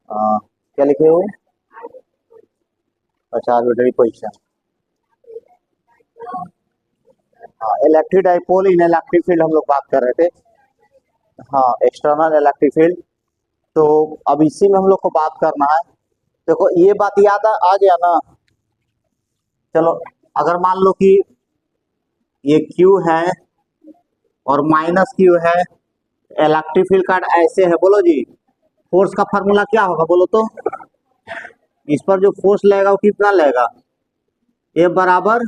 क्या लिखे हुए? अच्छा, आर्बिट्रेरी पोजीशन। हाँ, इलेक्ट्रिक डाइपोल इन इलेक्ट्रिक फील्ड हम लोग बात कर रहे थे। हाँ, एक्सटर्नल इलेक्ट्रिक फील्ड। तो अब इसी में हम लोग को बात करना है। देखो ये बात याद आ गया ना। चलो, अगर मान लो कि ये Q है और माइनस Q है, इलेक्ट्रिक फील्ड का ऐसे है, बोलो जी। फोर्स का फॉर्मूला क्या होगा बोलो तो? इस पर जो फोर्स लगेगा वो कितना लगेगा? ए बराबर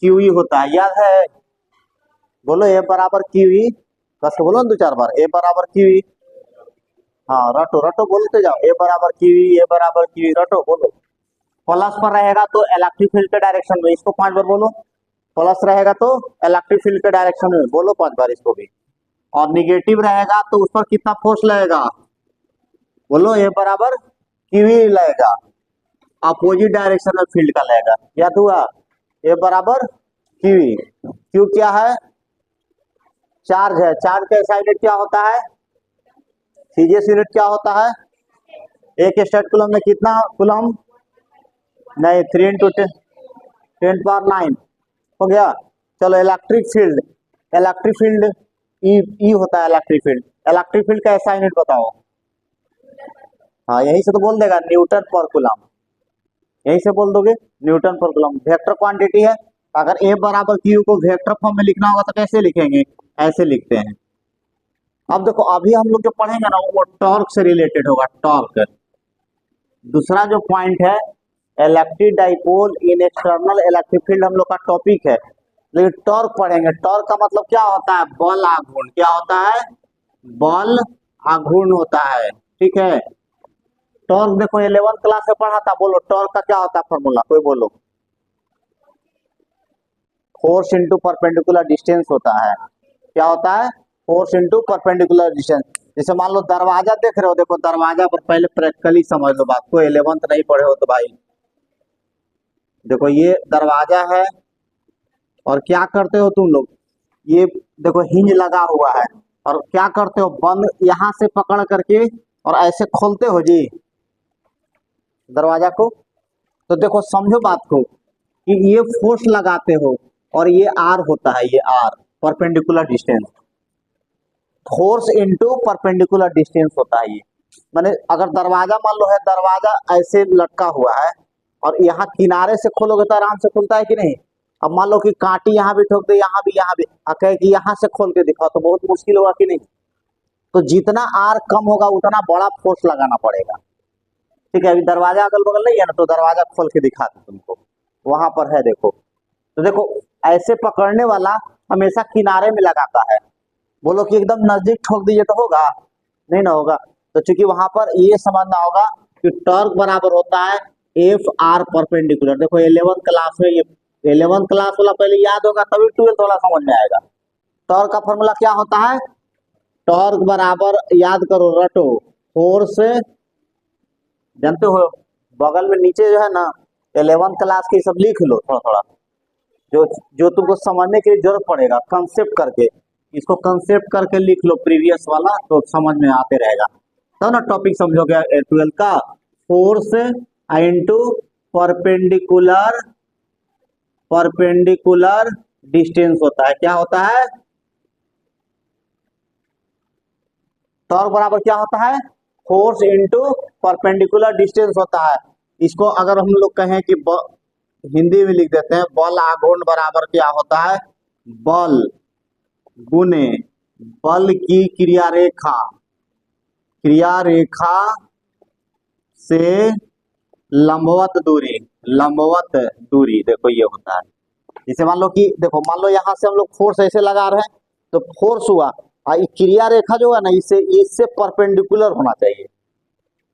क्यू ई होता है, याद है? बोलो ए बराबर क्यू ई। कस के बोलो ना दो चार बार, ए बराबर क्यू ई। हाँ, रटो रटो बोलते जाओ, ए बराबर क्यू ई, ए बराबर क्यू ई, रटो बोलो। प्लस पर रहेगा तो इलेक्ट्रिक फील्ड के डायरेक्शन में, इसको 5 बार बोलो। प्लस रहेगा तो इलेक्ट्रिक फील्ड के डायरेक्शन में, बोलो 5 बार इसको भी। और निगेटिव रहेगा तो उस पर कितना फोर्स लगेगा? बोलो ए बराबर क्यू ई लगेगा। अपोजिट डायरेक्शन में फील्ड का लगेगा, याद हुआ? ए बराबर क्यू ई। क्यू क्या है? चार्ज है। चार्ज का SI यूनिट क्या होता है? सीजीएस यूनिट क्या होता है? एक स्टेट कूलम में कितना कूलम? नहीं, 3 इंटू 10⁹ हो गया। चलो, electric field. Electric field E होता है इलेक्ट्रिक फील्ड। इलेक्ट्रिक फील्ड का SI यूनिट बताओ। हाँ, यही से तो बोल देगा, न्यूटन पर कूलम। यही से बोल दोगे न्यूटन पर कूलम। वेक्टर क्वांटिटी है। अगर ए बराबर क्यू को वेक्टर फॉर्म में लिखना होगा तो कैसे लिखेंगे? ऐसे लिखते हैं। अब देखो, अभी हम लोग जो पढ़ेंगे ना वो टॉर्क से रिलेटेड होगा, टॉर्क। दूसरा जो पॉइंट है, इलेक्ट्रिक डाइपोल इन एक्सटर्नल इलेक्ट्रिक फील्ड हम लोग का टॉपिक है। लेकिन टॉर्क पढ़ेंगे। टॉर्क का मतलब क्या होता है? बल आघूर्ण। क्या होता है? बल आघूर्ण होता है, ठीक है। टॉर्क देखो 11th क्लास में पढ़ा था, बोलो टॉर्क का क्या होता है फॉर्मूला, कोई बोलो। फोर्स इंटू परपेंडिकुलर डिस्टेंस होता है। क्या होता है? Force into perpendicular distance. जैसे मान लो दरवाजा देख रहे हो, देखो दरवाजा पर पहले प्रैक्टिकली समझ लो बात को, 11th नहीं पढ़े हो तो भाई। देखो ये दरवाजा है और क्या करते हो तुम लोग? ये देखो हिंज लगा हुआ है और क्या करते हो? बंद यहां से पकड़ करके और ऐसे खोलते हो जी दरवाजा को। तो देखो समझो बात को कि ये फोर्स लगाते हो और ये आर होता है, ये R perpendicular distance. Force into perpendicular distance होता है ये। माने अगर दरवाजा मान लो है, दरवाजा ऐसे लटका हुआ है और यहाँ किनारे से खोलोगे तो आराम से खुलता है कि नहीं? अब मान लो कि कांटी यहाँ भी ठोक दे, यहाँ भी, यहाँ भी, कहे कि यहाँ से खोल के दिखाओ तो बहुत मुश्किल होगा कि नहीं? तो जितना आर कम होगा उतना बड़ा फोर्स लगाना पड़ेगा, ठीक है। अभी दरवाजा अगल बगल नहीं है ना, तो दरवाजा खोल के दिखा दे तुमको, वहां पर है देखो। तो देखो ऐसे पकड़ने वाला हमेशा किनारे में लगाता है। बोलो कि एकदम नजदीक ठोक दीजिए तो होगा? नहीं ना होगा। तो चूंकि वहां पर ये समझना होगा कि टॉर्क बराबर होता है एफ आर परपेंडिकुलर। देखो 11th क्लास में, ये 11th क्लास वाला पहले याद होगा तभी 12th वाला समझ में आएगा। टॉर्क का फॉर्मूला क्या होता है? टॉर्क बराबर, याद करो रटो, फोर्स, जानते हो बगल में नीचे जो है ना 11th क्लास के सब लिख लो थोड़ा थोड़ा, जो जो तुमको समझने की जरूरत पड़ेगा कंसेप्ट करके। इसको कंसेप्ट करके लिख लो प्रीवियस वाला, तो समझ में आते रहेगा तो ना टॉपिक समझोगे 12th का। Force into perpendicular, perpendicular distance होता है। क्या होता है? टॉर्क बराबर क्या होता है? फोर्स इनटू परपेंडिकुलर डिस्टेंस होता है। इसको अगर हम लोग कहें कि हिंदी में लिख देते हैं, बल आघूर्ण बराबर क्या होता है? बल गुने बल की क्रिया रेखा, क्रिया रेखा से लंबवत दूरी, लंबवत दूरी, देखो ये होता है। जैसे मान लो कि देखो, मान लो यहाँ से हम लोग फोर्स ऐसे लगा रहे हैं तो फोर्स हुआ, और क्रिया रेखा जो है ना इससे इससे परपेंडिकुलर होना चाहिए,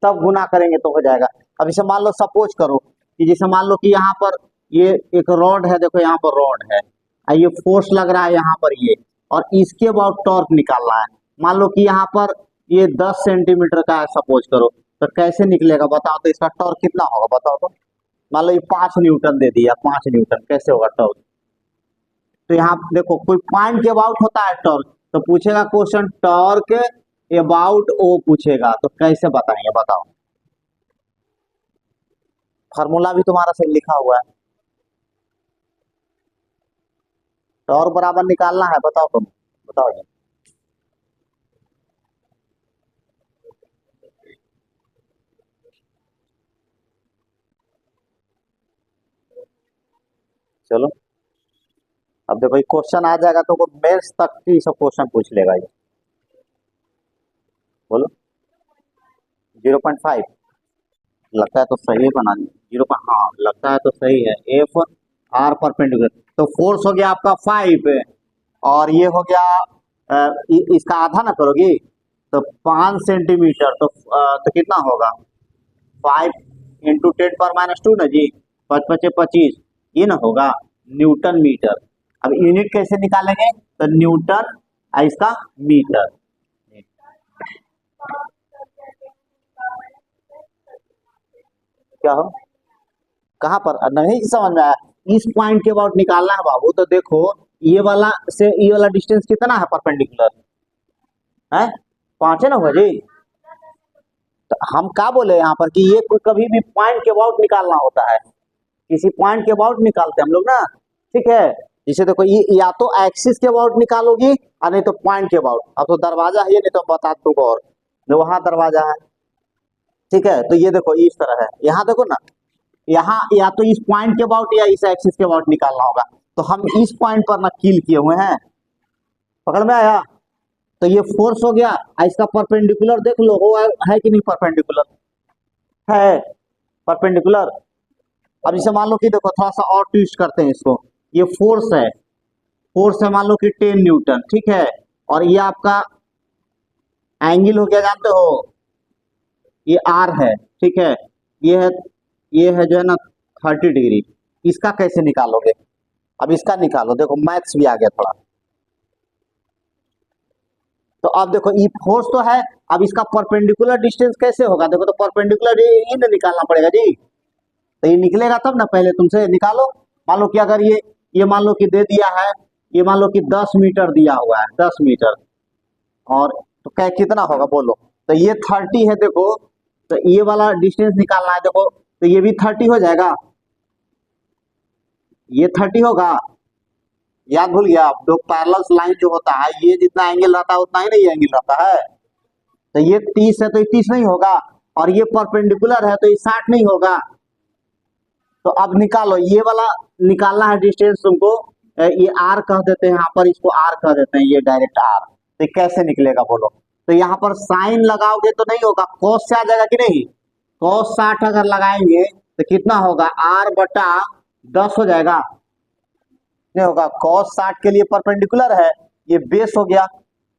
तब गुना करेंगे तो हो जाएगा। अब इसे मान लो सपोज करो कि जैसे मान लो कि यहाँ पर ये एक रॉड है, देखो यहाँ पर रॉड है और ये फोर्स लग रहा है यहाँ पर ये, और इसके बाद टॉर्क निकालना है। मान लो कि यहाँ पर ये 10 सेंटीमीटर का है सपोज करो, तो कैसे निकलेगा बताओ तो? इसका टॉर्क कितना होगा बताओ तो? मान लो ये 5 न्यूटन दे दिया, 5 न्यूटन, कैसे होगा टॉर्क? तो यहाँ देखो कोई पॉइंट के अबाउट होता है टॉर्क, तो पूछेगा क्वेश्चन टॉर्क अबाउट ओ पूछेगा तो कैसे बताएंगे, बताओ। फार्मूला भी तुम्हारा सही लिखा हुआ है। टॉर्क बराबर निकालना है, बताओ तुम, बताओ जी। चलो अब देखो ये क्वेश्चन आ जाएगा तो मेंस तक की सब क्वेश्चन पूछ लेगा ये। बोलो 0.5 लगता है तो सही है, बना जीरो, हाँ लगता है तो सही है। एफ आर परपेंडिकुलर, तो फोर्स हो गया आपका 5 और ये हो गया इसका आधा ना करोगी तो 5 सेंटीमीटर, तो कितना होगा 5 × 10⁻², ना जी, 5×5 = 25, ये ना होगा न्यूटन मीटर। अब यूनिट कैसे निकालेंगे, तो न्यूटन इसका मीटर। क्या हो, कहाँ पर नहीं समझ में आया, इस पॉइंट के अबाउट निकालना है बाबू। तो देखो ये वाला से ये वाला डिस्टेंस कितना है परपेंडिकुलर है, 5 है ना हुआ जी। तो हम क्या बोले यहाँ पर कि ये कोई कभी भी पॉइंट के अबाउट निकालना होता है, किसी पॉइंट के अबाउट निकालते हैं हम लोग ना, ठीक है। जिसे देखो ये या तो एक्सिस के अबाउट निकालोगी और नहीं तो पॉइंट के अबाउट। अब तो दरवाजा है ये, नहीं तो बता दूंगा, और जो वहां दरवाजा है, ठीक है। तो ये देखो इस तरह है, यहाँ देखो ना, यहाँ या तो इस पॉइंट के अबाउट या इस एक्सिस के अबाउट निकालना होगा। तो हम इस पॉइंट पर ना कील किए हुए हैं, पकड़ में आया। तो ये फोर्स हो गया, इसका परपेंडिकुलर देख लो वो है कि नहीं, परपेंडिकुलर है, परपेंडिकुलर। अब इसे मान लो कि देखो थोड़ा सा और ट्विस्ट करते हैं इसको, ये फोर्स है मान लो कि 10 न्यूटन, ठीक है। और ये आपका एंगल हो गया, जानते हो, ये आर है, ठीक है। ये है जो है ना 30 डिग्री। इसका कैसे निकालोगे, अब इसका निकालो, देखो मैथ्स भी आ गया थोड़ा। तो अब देखो ये फोर्स तो है, अब इसका परपेंडिकुलर डिस्टेंस कैसे होगा, देखो तो परपेंडिकुलर ये निकालना पड़ेगा जी। तो ये निकलेगा तब ना, पहले तुमसे निकालो। मान लो कि अगर ये मान लो कि दे दिया है, ये मान लो कि 10 मीटर दिया हुआ है, 10 मीटर, और तो क्या कितना होगा बोलो। तो ये 30 है देखो, तो ये वाला डिस्टेंस निकालना है देखो, तो ये भी 30 हो जाएगा, ये 30 होगा। याद भूल गया आप, जो पैरेलल लाइन जो होता है, ये जितना एंगल रहता है उतना ही नहीं एंगल रहता है। तो ये 30 है तो ये 30 नहीं होगा, और ये परपेंडिकुलर है तो ये 60 नहीं होगा। तो अब निकालो, ये वाला निकालना है डिस्टेंस तुमको, ये आर कह देते हैं यहाँ पर, इसको आर कह देते हैं, ये डायरेक्ट आर। तो कैसे निकलेगा बोलो, तो यहाँ पर साइन लगाओगे तो नहीं होगा, कॉस से आ जाएगा कि नहीं, cos 60 अगर लगाएंगे तो कितना होगा, r/10 हो जाएगा, नहीं होगा। cos 60 के लिए परपेंडिकुलर है, ये बेस हो गया।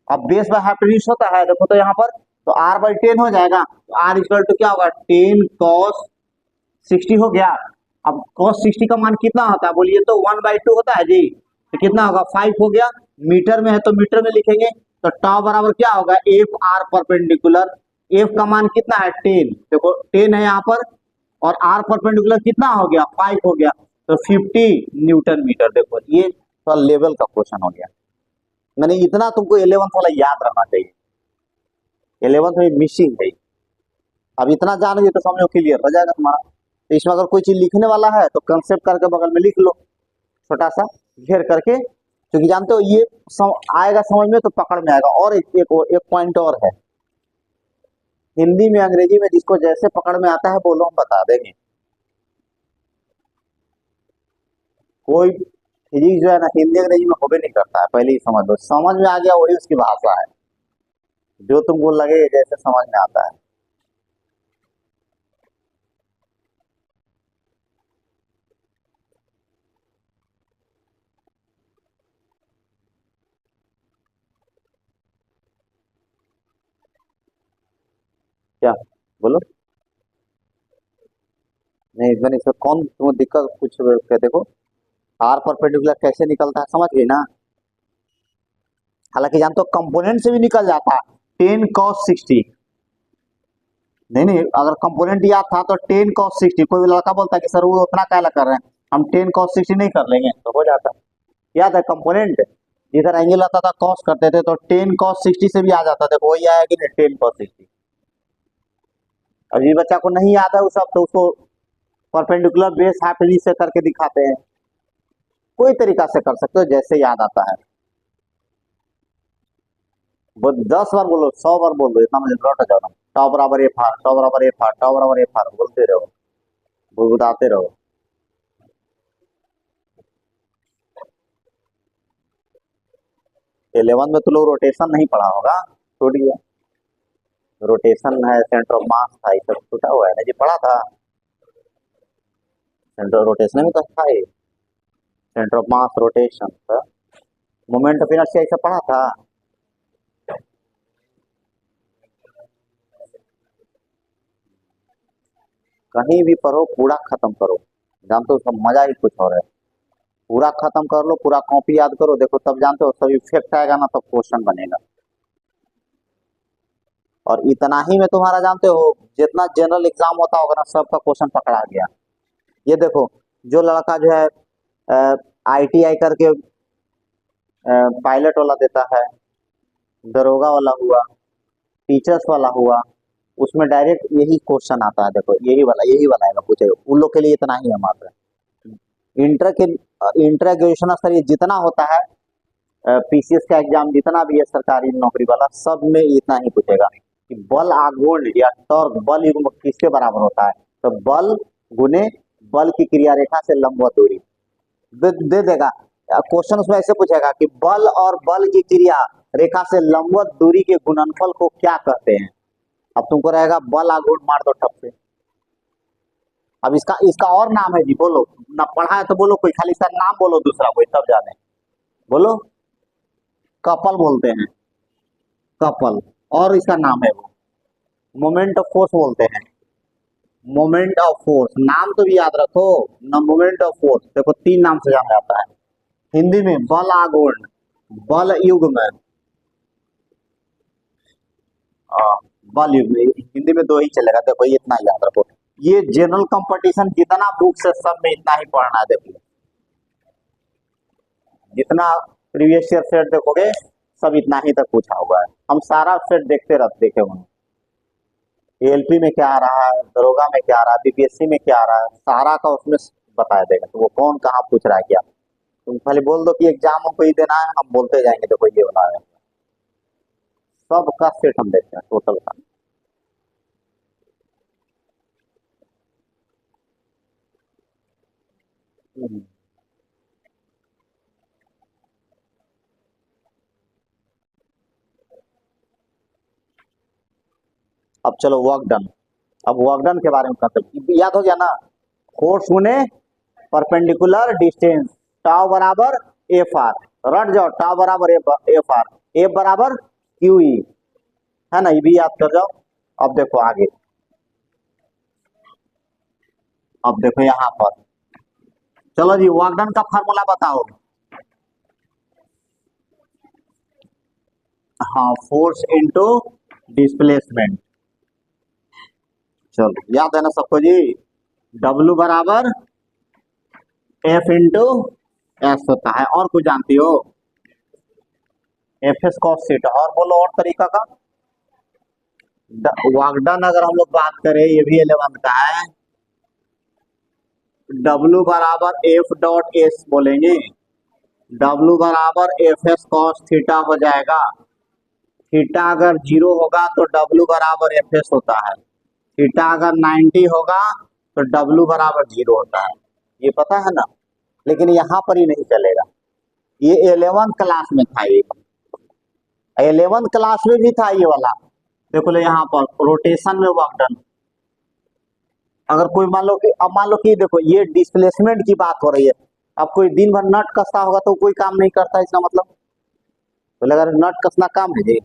अब बेस बाय हाइपोटेन्यूज होता है देखो, तो यहाँ पर तो r/10 हो जाएगा, तो r = क्या होगा, 10 cos 60 हो गया। अब cos 60 का मान कितना होता है बोलिए, तो 1/2 होता है जी। तो कितना होगा, 5 हो गया। मीटर में है तो मीटर में लिखेंगे, तो टाउ बराबर क्या होगा, एफ आर परपेंडिकुलर। एफ का मान कितना है, 10, देखो 10 है यहाँ पर, और आर परपेंडिकुलर कितना हो गया, 5 हो गया, तो 50 न्यूटन मीटर। देखो ये तो लेवल का क्वेश्चन हो गया। मैंने इतना तुमको 11th वाला याद रहना चाहिए, 11th में मिसिंग है। अब इतना जान गए तो समझो क्लियर हो जाएगा तुम्हारा। तो इसमें अगर कोई चीज लिखने वाला है तो कंसेप्ट करके बगल में लिख लो, छोटा सा घेर करके, क्योंकि जानते हो ये आएगा समझ में तो पकड़ में आएगा। और एक पॉइंट और है, हिंदी में अंग्रेजी में जिसको जैसे पकड़ में आता है बोलो, हम बता देंगे। कोई फिजिक्स जो है ना हिंदी अंग्रेजी में होबे नहीं करता है, पहले ही समझ लो, समझ में आ गया वही उसकी भाषा है, जो तुमको लगे जैसे समझ में आता है। क्या बोलो, नहीं मैंने इसमें कौन तुम दिक्कत कुछ कहते, देखो आर परपेंडिकुलर कैसे निकलता है समझ गई ना। हालांकि जानते हो कंपोनेंट से भी निकल जाता है, 10 cos 60, नहीं अगर कंपोनेंट याद था तो 10 cos 60, कोई लड़का बोलता है कि सर वो उतना क्या कर रहे हैं, हम 10 cos 60 नहीं कर लेंगे, तो हो जाता है। याद है कंपोनेंट, इधर एंगल आता था कॉस करते थे तो 10 cos 60 से भी आ जाता था, वही आया कि नहीं 10 cos 60। अभी बच्चा को नहीं याद है वो सब, तो उसको परपेंडिकुलर बेस हाइपोटेन्यूज से करके दिखाते हैं, कोई तरीका से कर सकते हो जैसे याद आता है। वो 10 बार बोलो 100 बार बोल दो, इतना मुझे रट जाना। टॉ बराबर एफ आर, टॉ बराबर एफ आर, टॉ बराबर एफ आर बोलते रहो, बुदबुदाते रहो। इलेवन में तो लोग रोटेशन नहीं पढ़ा होगा, छूट गया। रोटेशन है, सेंटर ऑफ मास था, ये सब छूटा हुआ है ना जी, पढ़ा था। सेंटर ऑफ रोटेशन में तो था ये, सेंटर ऑफ मास रोटेशन था, मोमेंट ऑफ इनर्शिया ये सब पढ़ा था। कहीं भी पढ़ो पूरा खत्म करो, जानते हो उसका मजा ही कुछ और है। पूरा खत्म कर लो, पूरा कॉपी याद करो, देखो तब जानते हो सब इफेक्ट आएगा ना, तब क्वेश्चन बनेगा। और इतना ही में तुम्हारा जानते हो जितना जनरल एग्जाम होता होगा ना, सबका क्वेश्चन पकड़ा गया। ये देखो, जो लड़का जो है आईटीआई करके पायलट वाला देता है, दरोगा वाला हुआ, टीचर्स वाला हुआ, उसमें डायरेक्ट यही क्वेश्चन आता है। देखो यही वाला है पूछे, उन लोग के लिए इतना ही है मात्र। इंटर के इंटर ग्रेजुएशन स्तर ये जितना होता है, पीसीएस का एग्जाम जितना भी है सरकारी नौकरी वाला, सब में इतना ही पूछेगा कि बल आघूर्ण या टॉर्क बल युग्म किसके बराबर होता है। तो बल गुने बल की क्रिया रेखा से लंबवत दूरी दे देगा क्वेश्चन। उसमें ऐसे पूछेगा कि बल और बल की क्रिया रेखा से लंबवत दूरी के गुणनफल को क्या कहते हैं। अब तुमको रहेगा बल आघूर्ण, मार दो ठप से। अब इसका इसका और नाम है जी, बोलो ना, पढ़ा है तो बोलो, कोई खाली सर नाम बोलो दूसरा कोई, तब जाने बोलो। कपल बोलते हैं, कपल। और इसका नाम है वो मोमेंट ऑफ फोर्स बोलते हैं, मोमेंट ऑफ फोर्स। नाम तो भी याद रखो ना, मोमेंट ऑफ फोर्स देखो 3 नाम से जाना जाता है हिंदी में, बल आघूर्ण, बल युग्म, बल युग्म। हिंदी में 2 ही चलेगा, देखो ये इतना याद रखो। ये जनरल कंपटीशन जितना बुक से सब में इतना ही पढ़ना है। देखो जितना प्रीवियस ईयर सेट देखोगे सब इतना ही तक पूछा हुआ है, हम सारा सेट देखे हुए हैं। एएलपी में क्या आ रहा है, दरोगा में क्या आ रहा है, बीपीएससी में क्या आ रहा है, सारा का उसमें बताया देगा। तो वो कौन कहाँ पूछ रहा है क्या, तुम खाली बोल दो कि एग्जाम को ही देना है, हम बोलते जाएंगे देखो ये बना है। सब का सेट हम देखते हैं टोटल का। हम्म। अब चलो वर्क डन। अब वर्क डन के बारे में कंसेप्ट याद हो गया ना, फोर्स गुने परपेंडिकुलर डिस्टेंस, टाउ बराबर एफ आर, रट जाओ, टाउ बराबर एफ आर, एफ बराबर क्यू ई, है ना, ये भी याद कर जाओ। अब देखो आगे, अब देखो यहाँ पर, चलो जी वर्क डन का फार्मूला बताओ। हाँ, फोर्स इनटू डिस्प्लेसमेंट। चलो याद है ना सबको जी, डब्ल्यू बराबर एफ इंटू एस होता है, और कुछ जानती हो, एफ एस कॉस थीटा। और बोलो और तरीका का। वर्क डन अगर हम लोग बात करें, ये भी 11 का है, डब्ल्यू बराबर एफ डॉट एस बोलेंगे, डब्ल्यू बराबर एफ एस कॉस थीटा हो जाएगा। थीटा अगर 0 होगा तो डब्ल्यू बराबर एफ एस होता है, थीटा अगर 90 होगा तो डब्ल्यू बराबर 0 होता है, ये पता है ना। लेकिन यहाँ पर ही नहीं चलेगा, ये 11 क्लास में था, ये 11 क्लास में भी था ये वाला। देखो लो यहाँ पर रोटेशन में वर्क डन, अगर कोई मान लो कि, अब मान लो कि देखो ये डिस्प्लेसमेंट की बात हो रही है, अब कोई दिन भर नट कसता होगा तो कोई काम नहीं करता, इसका मतलब तो अगर नट कसना काम है जी,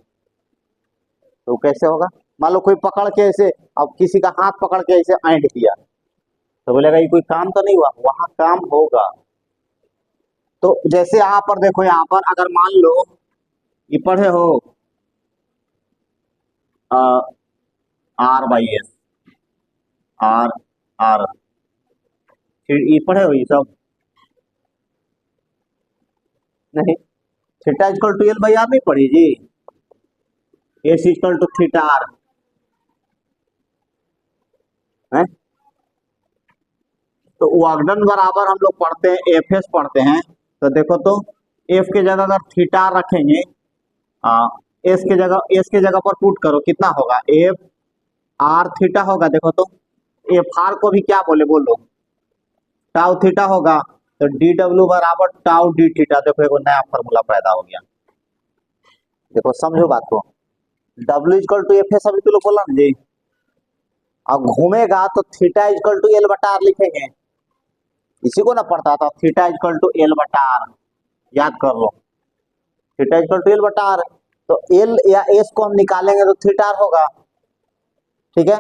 तो कैसे होगा। मान लो कोई पकड़ के ऐसे, अब किसी का हाथ पकड़ के ऐसे ऐंठ किया, तो बोलेगा ये कोई काम तो नहीं हुआ, वहां काम होगा। तो जैसे यहाँ पर देखो, यहाँ पर अगर मान लो ये पढ़े हो R by S, R R, फिर ये पढ़े हो ये सब नहीं, theta equal to L by R नहीं पढ़ी जी, S equal to theta R है। तो वर्कडन बराबर हम लोग पढ़ते हैं एफ एस पढ़ते हैं, तो देखो तो एफ के जगह अगर थीटा रखेंगे, एस के जगह पर पुट करो, कितना होगा, एफ आर थीटा होगा। देखो तो एफ आर को भी क्या बोले बोलो, टाउ थीटा होगा, तो डी डब्ल्यू बराबर टाउ डी थीटा। देखो एक नया फॉर्मूला पैदा हो गया। देखो समझो बात को, W equal to F S अभी तो लोग बोला ना जी, अब घूमेगा तो थीटा इक्वल टू एल बटा आर लिखेंगे, इसी को ना पढ़ता था, थीटा इक्वल टू एल बटा आर, याद कर लो, थीटा इक्वल टू एल बटा आर। तो एल या एस को हम निकालेंगे तो थीटा आर होगा, ठीक है।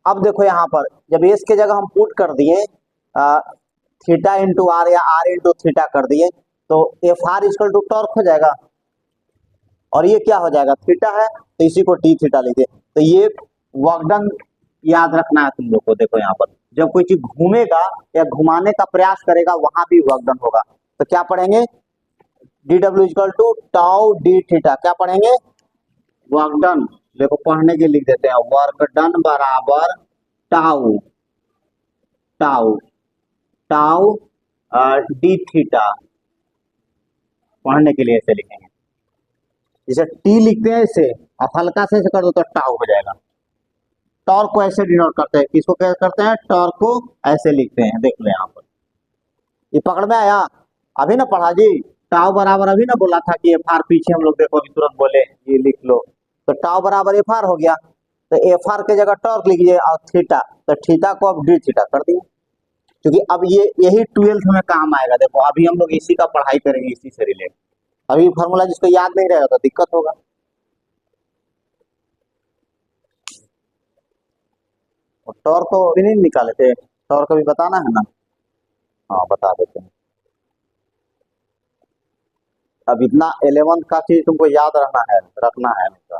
अब देखो यहाँ पर जब एस के जगह हम पुट कर दिए थीटा इंटू आर या आर इंटू थीटा कर दिए, तो F R equal to torque हो जाएगा, और ये क्या हो जाएगा, थीटा है, तो इसी को टी थीटा लिखिए। तो ये वर्कडन याद रखना है तुम लोग को। देखो यहाँ पर जब कोई चीज घूमेगा या घुमाने का प्रयास करेगा वहां भी वर्कडन होगा, तो क्या पढ़ेंगे, D W equal to tau D theta, क्या पढ़ेंगे, वर्कडन। देखो पढ़ने के लिख देते हैं, वर्कडन बराबर tau tau tau D theta, पढ़ने के लिए ऐसे लिखेंगे, जैसे टी लिखते हैं ऐसे, और हल्का से ऐसे कर दो तो टाउ हो जाएगा। टॉर्क को ऐसे डिनोट करते हैं, किसको क्या करते हैं, टॉर्क को ऐसे लिखते हैं। देख लो यहाँ पर, ये पकड़ में आया, अभी ना पढ़ा जी, टाउ बराबर अभी ना बोला था कि एफ आर, पीछे हम लोग देखो अभी तुरंत बोले, ये लिख लो, तो टाउ बराबर एफ आर हो गया, तो एफ आर के जगह टॉर्क लिखिए, और थीटा, तो थीटा को अब डी थीटा कर दिए, क्योंकि अब ये यही 12th में काम आएगा। देखो अभी हम लोग इसी का पढ़ाई करेंगे, इसी से रिलेटेड। अभी फॉर्मूला जिसको याद नहीं रहेगा तो दिक्कत होगा। और टॉर्क को अभी नहीं निकाले थे, टॉर्क अभी बताना है ना, हाँ बता देते हैं। अब इतना 11th का चीज तुमको याद रखना है हमेशा।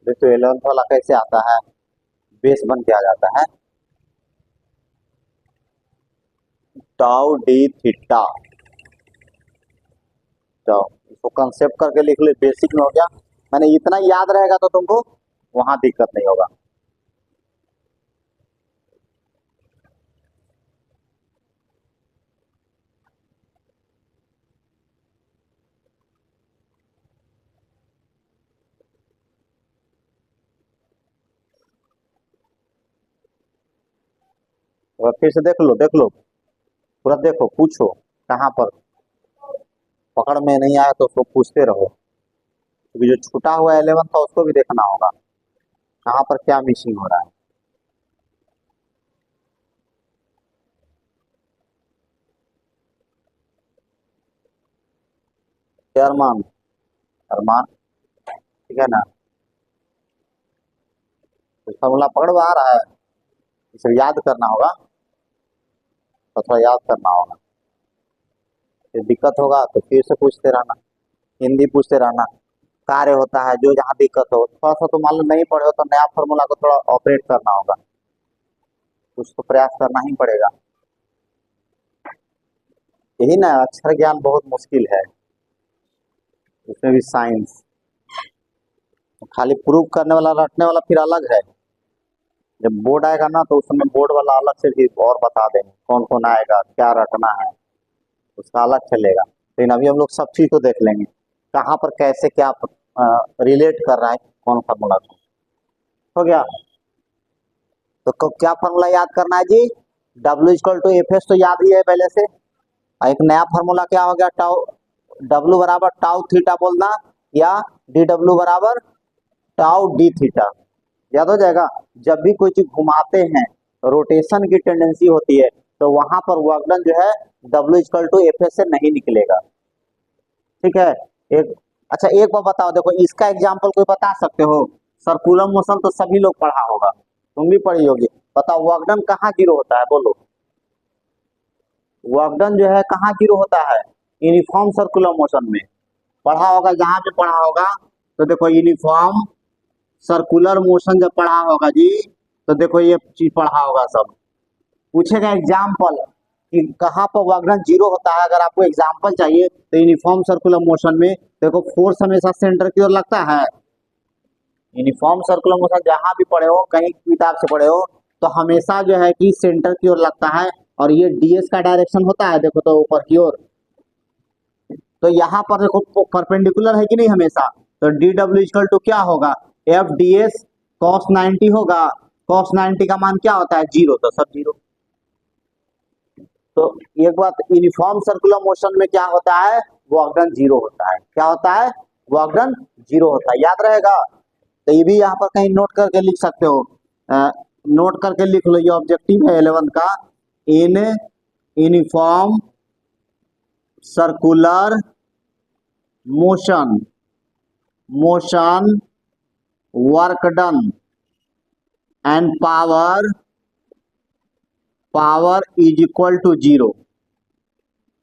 देखो 11th वाला कैसे आता है, बेस बन के आ जाता है, टाउ डी थीटा, तो इसको कंसेप्ट करके लिख लो, बेसिक में हो गया। मैंने इतना याद रहेगा तो तुमको वहां दिक्कत नहीं होगा। तो फिर से देख लो पूरा देखो, पूछो कहाँ पर पकड़ में नहीं आया तो उसको पूछते रहो, क्योंकि जो छूटा हुआ 11th था उसको भी देखना होगा, कहाँ पर क्या मिसिंग हो रहा है। अरमान, अरमान ठीक है ना, तो फॉर्मूला पकड़ में आ रहा है, इसे याद करना होगा, तो थोड़ा याद करना होगा, फिर दिक्कत होगा तो फिर से पूछते रहना, हिंदी पूछते रहना, कार्य होता है जो जहाँ दिक्कत हो, थोड़ा सा तो मान लो नहीं पढ़े हो तो नया फॉर्मूला को थोड़ा ऑपरेट करना होगा, कुछ तो प्रयास करना ही पड़ेगा। यही ना, अक्षर ज्ञान बहुत मुश्किल है, उसमें भी साइंस, खाली प्रूव करने वाला रटने वाला फिर अलग है। जब बोर्ड आएगा ना तो उस समय बोर्ड वाला अलग से भी और बता देंगे कौन कौन आएगा, क्या रटना है, उसका अलग चलेगा। लेकिन अभी हम लोग सब चीज को देख लेंगे, कहाँ पर कैसे क्या रिलेट कर रहा है कौन फॉर्मूला को। हो गया, तो क्या फॉर्मूला याद करना है जी, W equal to F S तो याद ही है पहले से, और एक नया फॉर्मूला क्या हो गया, टाउ डब्ल्यू बराबर टाउ थीटा बोलना, या डी डब्ल्यू बराबर टाउ डी थीटा, याद हो जाएगा। जब भी कोई चीज घुमाते हैं रोटेशन की टेंडेंसी होती है, तो वहां पर वर्कडन जो है W equal to F S से नहीं निकलेगा, ठीक है। एक अच्छा एक बार बताओ, देखो इसका एग्जाम्पल कोई बता सकते हो? सर्कुलर मोशन तो सभी लोग पढ़ा होगा, तुम भी पढ़ी होगी। बताओ वर्क डन कहाँ जीरो होता है, बोलो। वर्क डन जो है कहाँ जीरो होता है? यूनिफॉर्म सर्कुलर मोशन में पढ़ा होगा, जहां पे पढ़ा होगा। तो देखो यूनिफॉर्म सर्कुलर मोशन जब पढ़ा होगा जी, तो देखो ये चीज पढ़ा होगा सब। पूछेगा एग्जाम्पल कि कहाँ पर वर्क डन जीरो होता है, अगर आपको एग्जाम्पल चाहिए तो यूनिफॉर्म सर्कुलर मोशन में देखो फोर्स हमेशा सेंटर की ओर लगता है। यूनिफॉर्म सर्कुलर मोशन जहां भी पढ़े हो, कहीं किताब से पढ़े हो, तो हमेशा जो है कि सेंटर की ओर लगता है। और ये डीएस का डायरेक्शन होता है, देखो तो ऊपर की ओर। तो यहाँ पर देखो परपेंडिकुलर है कि नहीं हमेशा, तो डी डब्ल्यू इक्वल टू क्या होगा, एफ डी एस कॉस 90 होगा। कॉस 90 का मान क्या होता है, जीरो, तो सब जीरो। तो एक बात, यूनिफॉर्म सर्कुलर मोशन में क्या होता है, वर्क डन जीरो होता है। क्या होता है, वर्क डन जीरो होता है, याद रहेगा। तो ये भी यहाँ पर कहीं नोट करके लिख सकते हो। नोट करके लिख लो, ये ऑब्जेक्टिव है 11th का। In uniform circular motion, motion work done and power, power is equal to zero,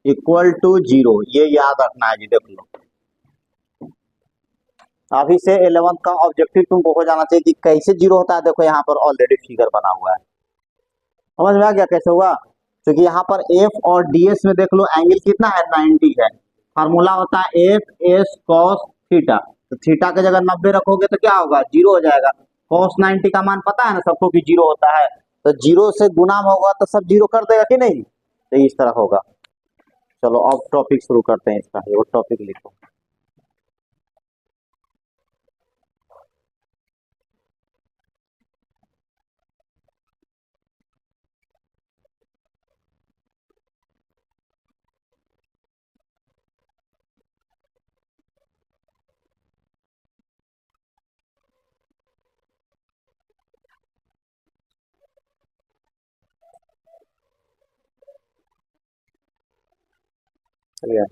equal to zero, ये याद रखना है जी। देख लो अभी से 11th का ऑब्जेक्टिव तुमको हो जाना चाहिए कि कैसे जीरो होता है। देखो यहाँ पर ऑलरेडी फिगर बना हुआ है, समझ में आ गया कैसे हुआ। क्योंकि यहाँ पर एफ और डीएस में देख लो एंगल कितना है, 90 है। फार्मूला होता है एफ एस कॉस थीटा, तो थीटा की जगह 90 रखोगे तो क्या होगा, जीरो हो जाएगा। कॉस 90 का मान पता है ना सबको कि जीरो होता है, तो जीरो से गुना होगा तो सब जीरो कर देगा कि नहीं, तो इस तरह होगा। चलो अब टॉपिक शुरू करते हैं इसका, वो टॉपिक लिखो। ठीक है,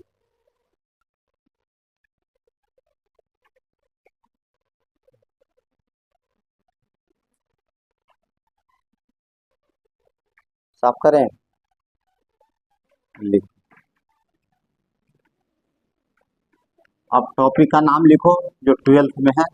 साफ करें, लिख। अब टॉपिक का नाम लिखो जो 12th में है।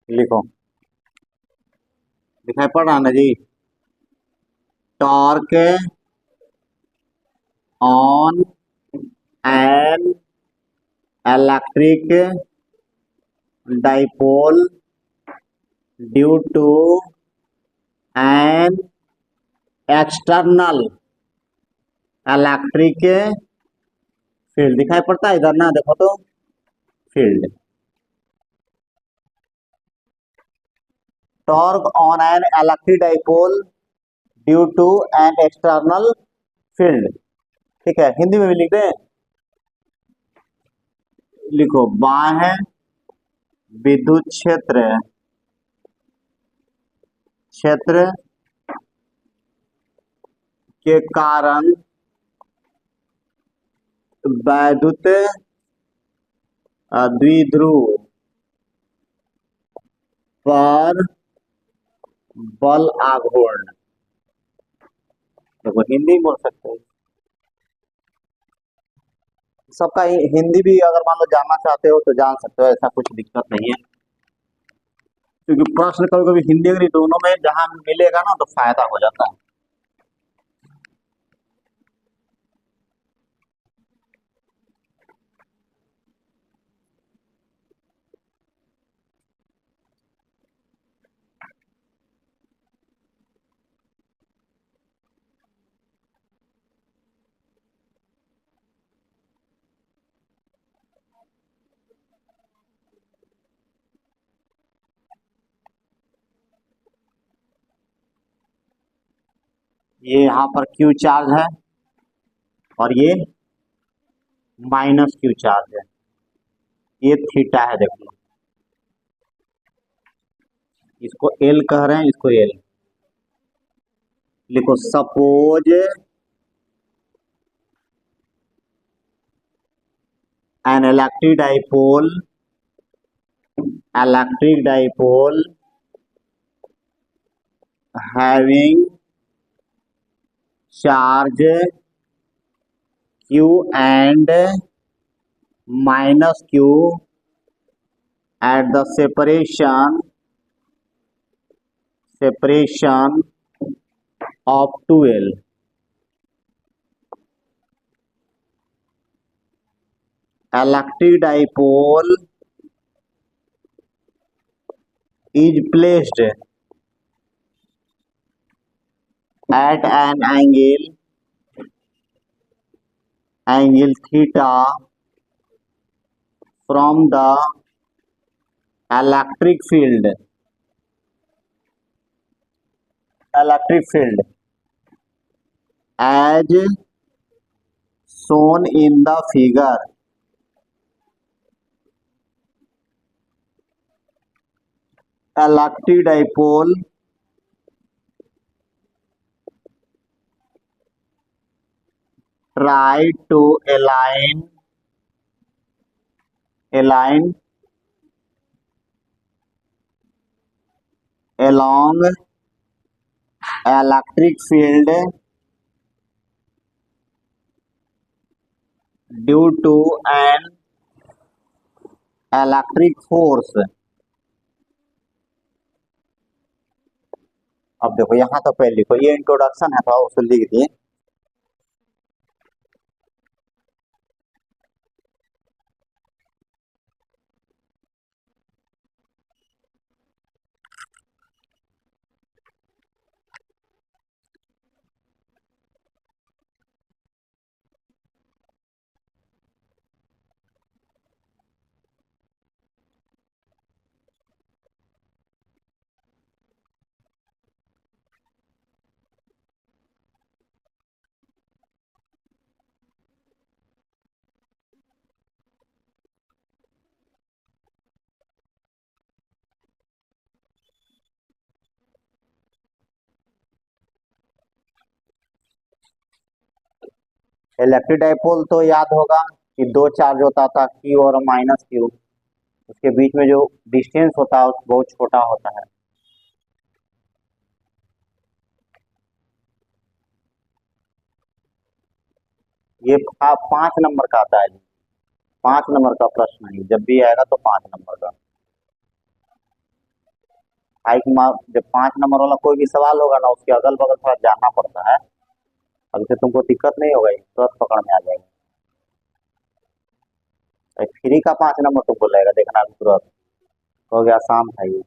लिखो, दिखाई पड़ रहा है ना जी। Torque on an electric dipole due to an external electric field, दिखाई पड़ता है इधर ना, देखो तो field. Torque on an electric dipole due to an external field. ठीक है, हिंदी में भी लिख दें, लिखो बाह्य विद्युत क्षेत्र, क्षेत्र के कारण वैद्युत द्विध्रुव पर बल आघूर्ण। देखो हिंदी बोल सकते हैं, सबका हिंदी भी अगर मान लो जानना चाहते हो तो जान सकते हो, ऐसा कुछ दिक्कत नहीं है। क्योंकि प्रश्न कभी कभी हिंदी अंग्रेजी दोनों में जहां मिलेगा ना तो फायदा हो जाता है। ये यहाँ पर क्यू चार्ज है और ये माइनस क्यू चार्ज है, ये थीटा है। देख लो, इसको एल कह रहे हैं, इसको एल लिखो। Suppose N electric dipole having charge q and minus q at the separation of 2L. Electric dipole is placed at an angle theta from the electric field as shown in the figure. Electric dipole try to align along electric field due to an electric force. अब देखो यहाँ तो पहले लिखो, ये introduction है, तो उसको लिख दिए। इलेक्ट्रिक डाइपोल तो याद होगा कि दो चार्ज होता था, क्यू और माइनस क्यू। उसके बीच में जो डिस्टेंस होता है वो बहुत छोटा होता है। ये 5 नंबर का आता है जी, 5 नंबर का प्रश्न है, जब भी आएगा तो 5 नंबर का। जब 5 नंबर वाला कोई भी सवाल होगा ना, उसके अगल बगल थोड़ा जानना पड़ता है। अभी से तुमको दिक्कत नहीं होगा, तुरंत पकड़ में आ जाएगा। फ्री का 5 नंबर तुमको लगेगा, देखना अभी तुरंत हो गया, आसान था ये,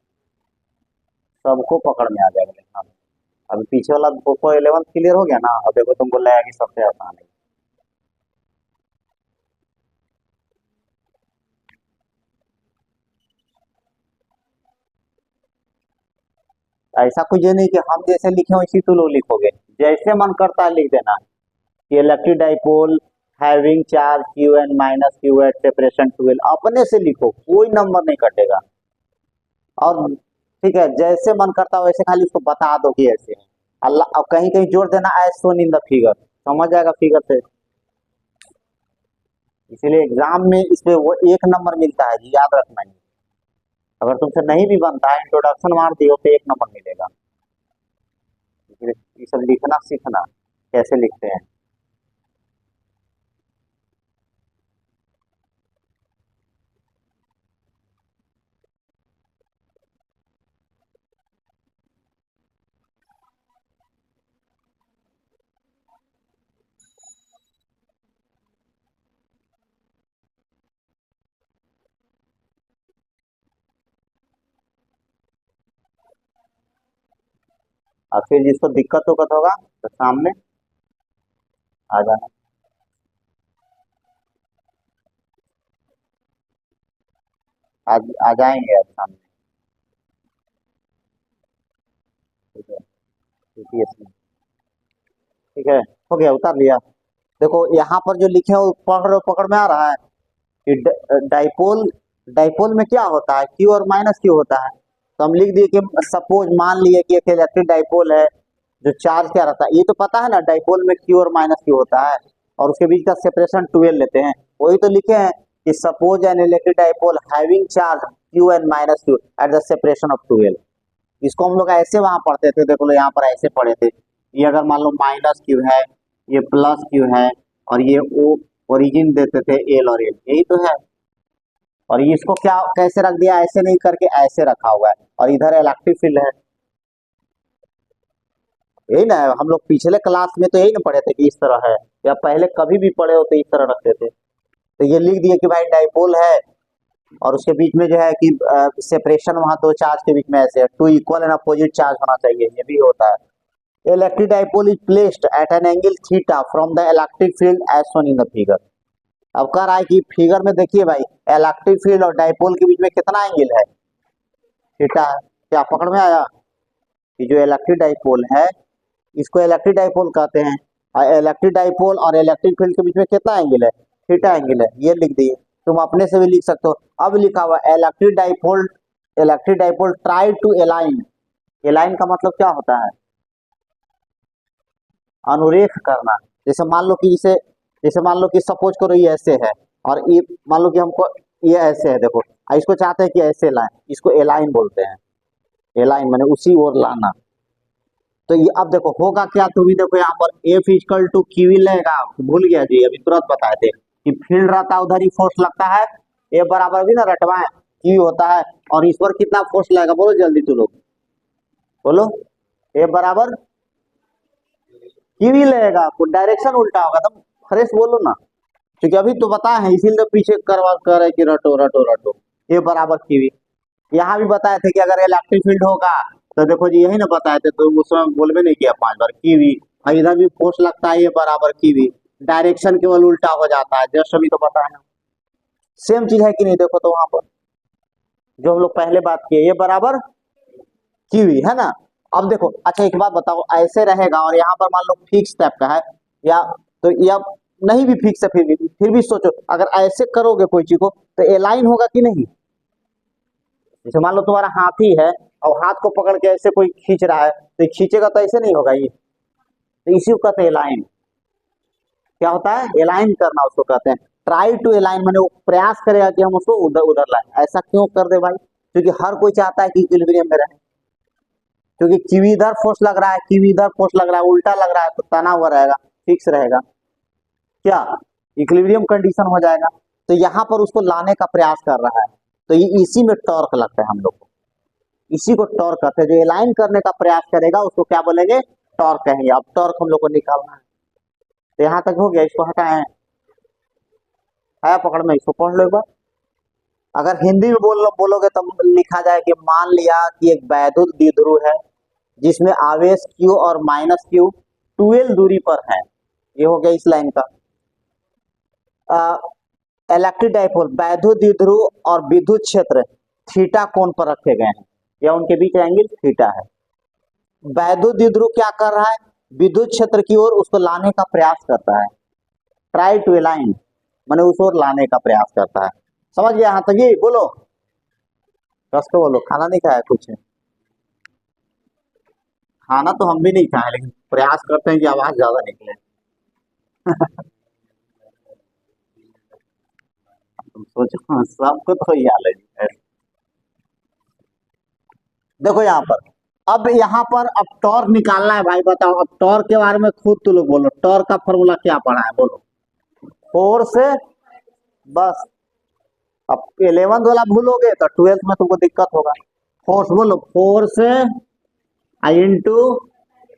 सबको पकड़ में आ जाएगा। देखना अभी पीछे वाला पोको 11 क्लियर हो गया ना, अब देखो तुमको लगेगा कि सबसे आसान है। ऐसा कुछ ये नहीं कि हम जैसे लिखे हो इसी तुम लोग लिखोगे, जैसे मन करता है लिख देना कि electric dipole having charge q and minus q at separation 2L, अपने से लिखो, कोई नंबर नहीं कटेगा। और ठीक है, जैसे मन करता है वैसे खाली उसको बता दो कि ऐसे है। अल्लाह, अब कहीं कहीं जोड़ देना as shown in the figure, समझ जाएगा फिगर से। इसीलिए एग्जाम में इसमें वो 1 नंबर मिलता है जी, याद रखना ही। अगर तुमसे नहीं भी बनता है, इंट्रोडक्शन मार दियो तो 1 नंबर मिलेगा। इसलिए ये सब लिखना सीखना, कैसे लिखते हैं। और फिर जिसको दिक्कत होगा तो सामने आ जाना। आज आ जाएंगे आज सामने, ठीक है, यूपीएससी। ठीक है, हो गया, उतार लिया। देखो यहाँ पर जो लिखे हो पढ़ रहे हो, पकड़ में आ रहा है कि डाइपोल, डाइपोल में क्या होता है, क्यू और माइनस क्यू होता है। तो हम लिख दिए कि सपोज मान लिए कि एक इलेक्ट्रिक डाइपोल है जो चार्ज क्या रहता है, ये तो पता है ना, डाइपोल में क्यू और माइनस क्यू होता है और उसके बीच का सेपरेशन 12 लेते हैं। वही तो लिखे हैं कि suppose N electric dipole having charge q and minus q at the separation of 12। इसको हम लोग ऐसे वहां पढ़ते थे, देखो लो यहाँ पर ऐसे पढ़े थे। ये अगर मान लो माइनस क्यू है, ये प्लस क्यू है, और ये ओ ओरिजिन देते थे एल और एल, यही तो है। और ये इसको क्या कैसे रख दिया, ऐसे नहीं करके ऐसे रखा हुआ है, और इधर इलेक्ट्रिक फील्ड है। यही ना, हम लोग पिछले क्लास में तो यही ना पढ़े थे कि इस तरह है, या पहले कभी भी पढ़े हो तो इस तरह रखते थे। तो ये लिख दिए कि भाई डाइपोल है और उसके बीच में जो है कि सेपरेशन वहां दो चार्ज के बीच में ऐसे है, two equal and opposite charge होना चाहिए, ये भी होता है। Electric dipole is placed at an angle theta from the electric field as shown in the figure. अब कह रहा है कि फिगर में देखिए भाई, इलेक्ट्रिक फील्ड और डाइपोल के बीच में कितना एंगल है, थीटा है। क्या पकड़ में आया कि जो इलेक्ट्रिक डाइपोल है, इसको इलेक्ट्रिक डाइपोल कहते हैं, और इलेक्ट्रिक डाइपोल और इलेक्ट्रिक फील्ड के बीच में कितना एंगल है, थीटा एंगल है, ये लिख दिए। तुम अपने से भी लिख सकते हो। अब लिखा हुआ electric dipole, electric dipole try to align. Align का मतलब क्या होता है, अनुरेख करना। जैसे मान लो कि जैसे मान लो कि सपोज करो ये ऐसे है, और ये मान लो कि हमको ये ऐसे है, देखो इसको चाहते हैं कि ऐसे लाएं, इसको एलाइन बोलते हैं। एलाइन माने उसी ओर लाना। तो ये अब देखो होगा क्या, तो भी देखो यहाँ पर एफ इक्वल टू क्यू लेगा, भूल गया जी, अभी तुरंत बताए थे कि फील्ड रहता है उधर ही फोर्स लगता है। ए बराबर भी ना रटवाए, क्यू होता है, और इस पर कितना फोर्स लगेगा, बोलो जल्दी तो लोग बोलो। ए बराबर क्यू ही लगेगा, डायरेक्शन उल्टा होगा, तुम फ्रेश बोलो ना, क्योंकि अभी तो बताए हैं, इसीलिए तो पीछे करवा कर रहे कि रटो रटो रटो। ए बराबर क्यू, यहाँ भी बताए थे कि अगर इलेक्ट्रिक फील्ड होगा तो देखो जी यही ना बताए थे, तो उस समय बोलबे नहीं किया 5 बार कीवी। और इधर भी फोर्स लगता है, ये बराबर कीवी, डायरेक्शन केवल उल्टा हो जाता है, जस्ट अभी तो बताया। सेम चीज है कि नहीं, देखो तो वहां पर जो हम लोग पहले बात किए, ये बराबर कीवी है ना। अब देखो अच्छा एक बात बताओ, ऐसे रहेगा और यहाँ पर मान लो फिक्स टाइप का है, या तो या नहीं भी फिक्स है, फिर भी सोचो अगर ऐसे करोगे कोई चीज को तो एलाइन होगा कि नहीं। जैसे मान लो तुम्हारा हाथी है और हाथ को पकड़ के ऐसे कोई खींच रहा है, तो खींचेगा तो ऐसे नहीं होगा ये, तो इसी को कहते हैं एलाइन। क्या होता है, एलाइन करना उसको कहते हैं। ट्राई टू एलाइन मैंने वो प्रयास करेगा कि हम उसको उधर उधर लाए। ऐसा क्यों कर दे भाई, क्योंकि हर कोई चाहता है कि इक्विलिब्रियम में रहे, क्योंकि क्यू इधर फोर्स लग रहा है, क्यू इधर फोर्स लग रहा है, उल्टा लग रहा है, तो तना हुआ रहेगा, फिक्स रहेगा, क्या इक्विलिब्रियम कंडीशन हो जाएगा। तो यहाँ पर उसको लाने का प्रयास कर रहा है, तो ये इसी में टॉर्क लगता है हम लोग को, इसी को टॉर्क कहते हैं। जो एलाइन करने का प्रयास करेगा उसको क्या बोलेंगे, टॉर्क कहेंगे। अब टॉर्क हम लोग को निकालना है, तो यहाँ तक हो गया, इसको हटाए, आया पकड़ में, इसको पढ़ लो एक बार। अगर हिंदी में बोलोगे तो लिखा जाए कि मान लिया कि एक वैद्युत द्विध्रुव है जिसमें आवेश Q और माइनस Q 12 दूरी पर है। ये हो गया इस लाइन का। इलेक्ट्रिक डाइपोल वैद्युत द्विध्रुव और विद्युत क्षेत्र थीटा कोण पर रखे गए हैं, या उनके बीच एंगल थीटा है। वैद्युत द्विध्रुव क्या कर रहा है, विद्युत क्षेत्र की ओर उसको लाने का प्रयास करता है। ट्राई टू अलाइन माने उस ओर लाने का प्रयास करता है। समझ गया यहाँ तक, ये बोलो कस को बोलो। खाना नहीं खाया कुछ, खाना तो हम भी नहीं खाए, लेकिन प्रयास करते हैं कि आवाज ज्यादा निकले। तुम सोचो सबको तो याद है। देखो यहाँ पर, अब यहाँ पर अब टॉर्क निकालना है भाई, बताओ अब टॉर्क के बारे में खुद तो लोग बोलो, टॉर्क का फॉर्मूला क्या पढ़ा है बोलो। फोर्स, बस अब 11th वाला भूलोगे तो 12th में तुमको दिक्कत होगा। फोर्स बोलो, फोर्स इंटू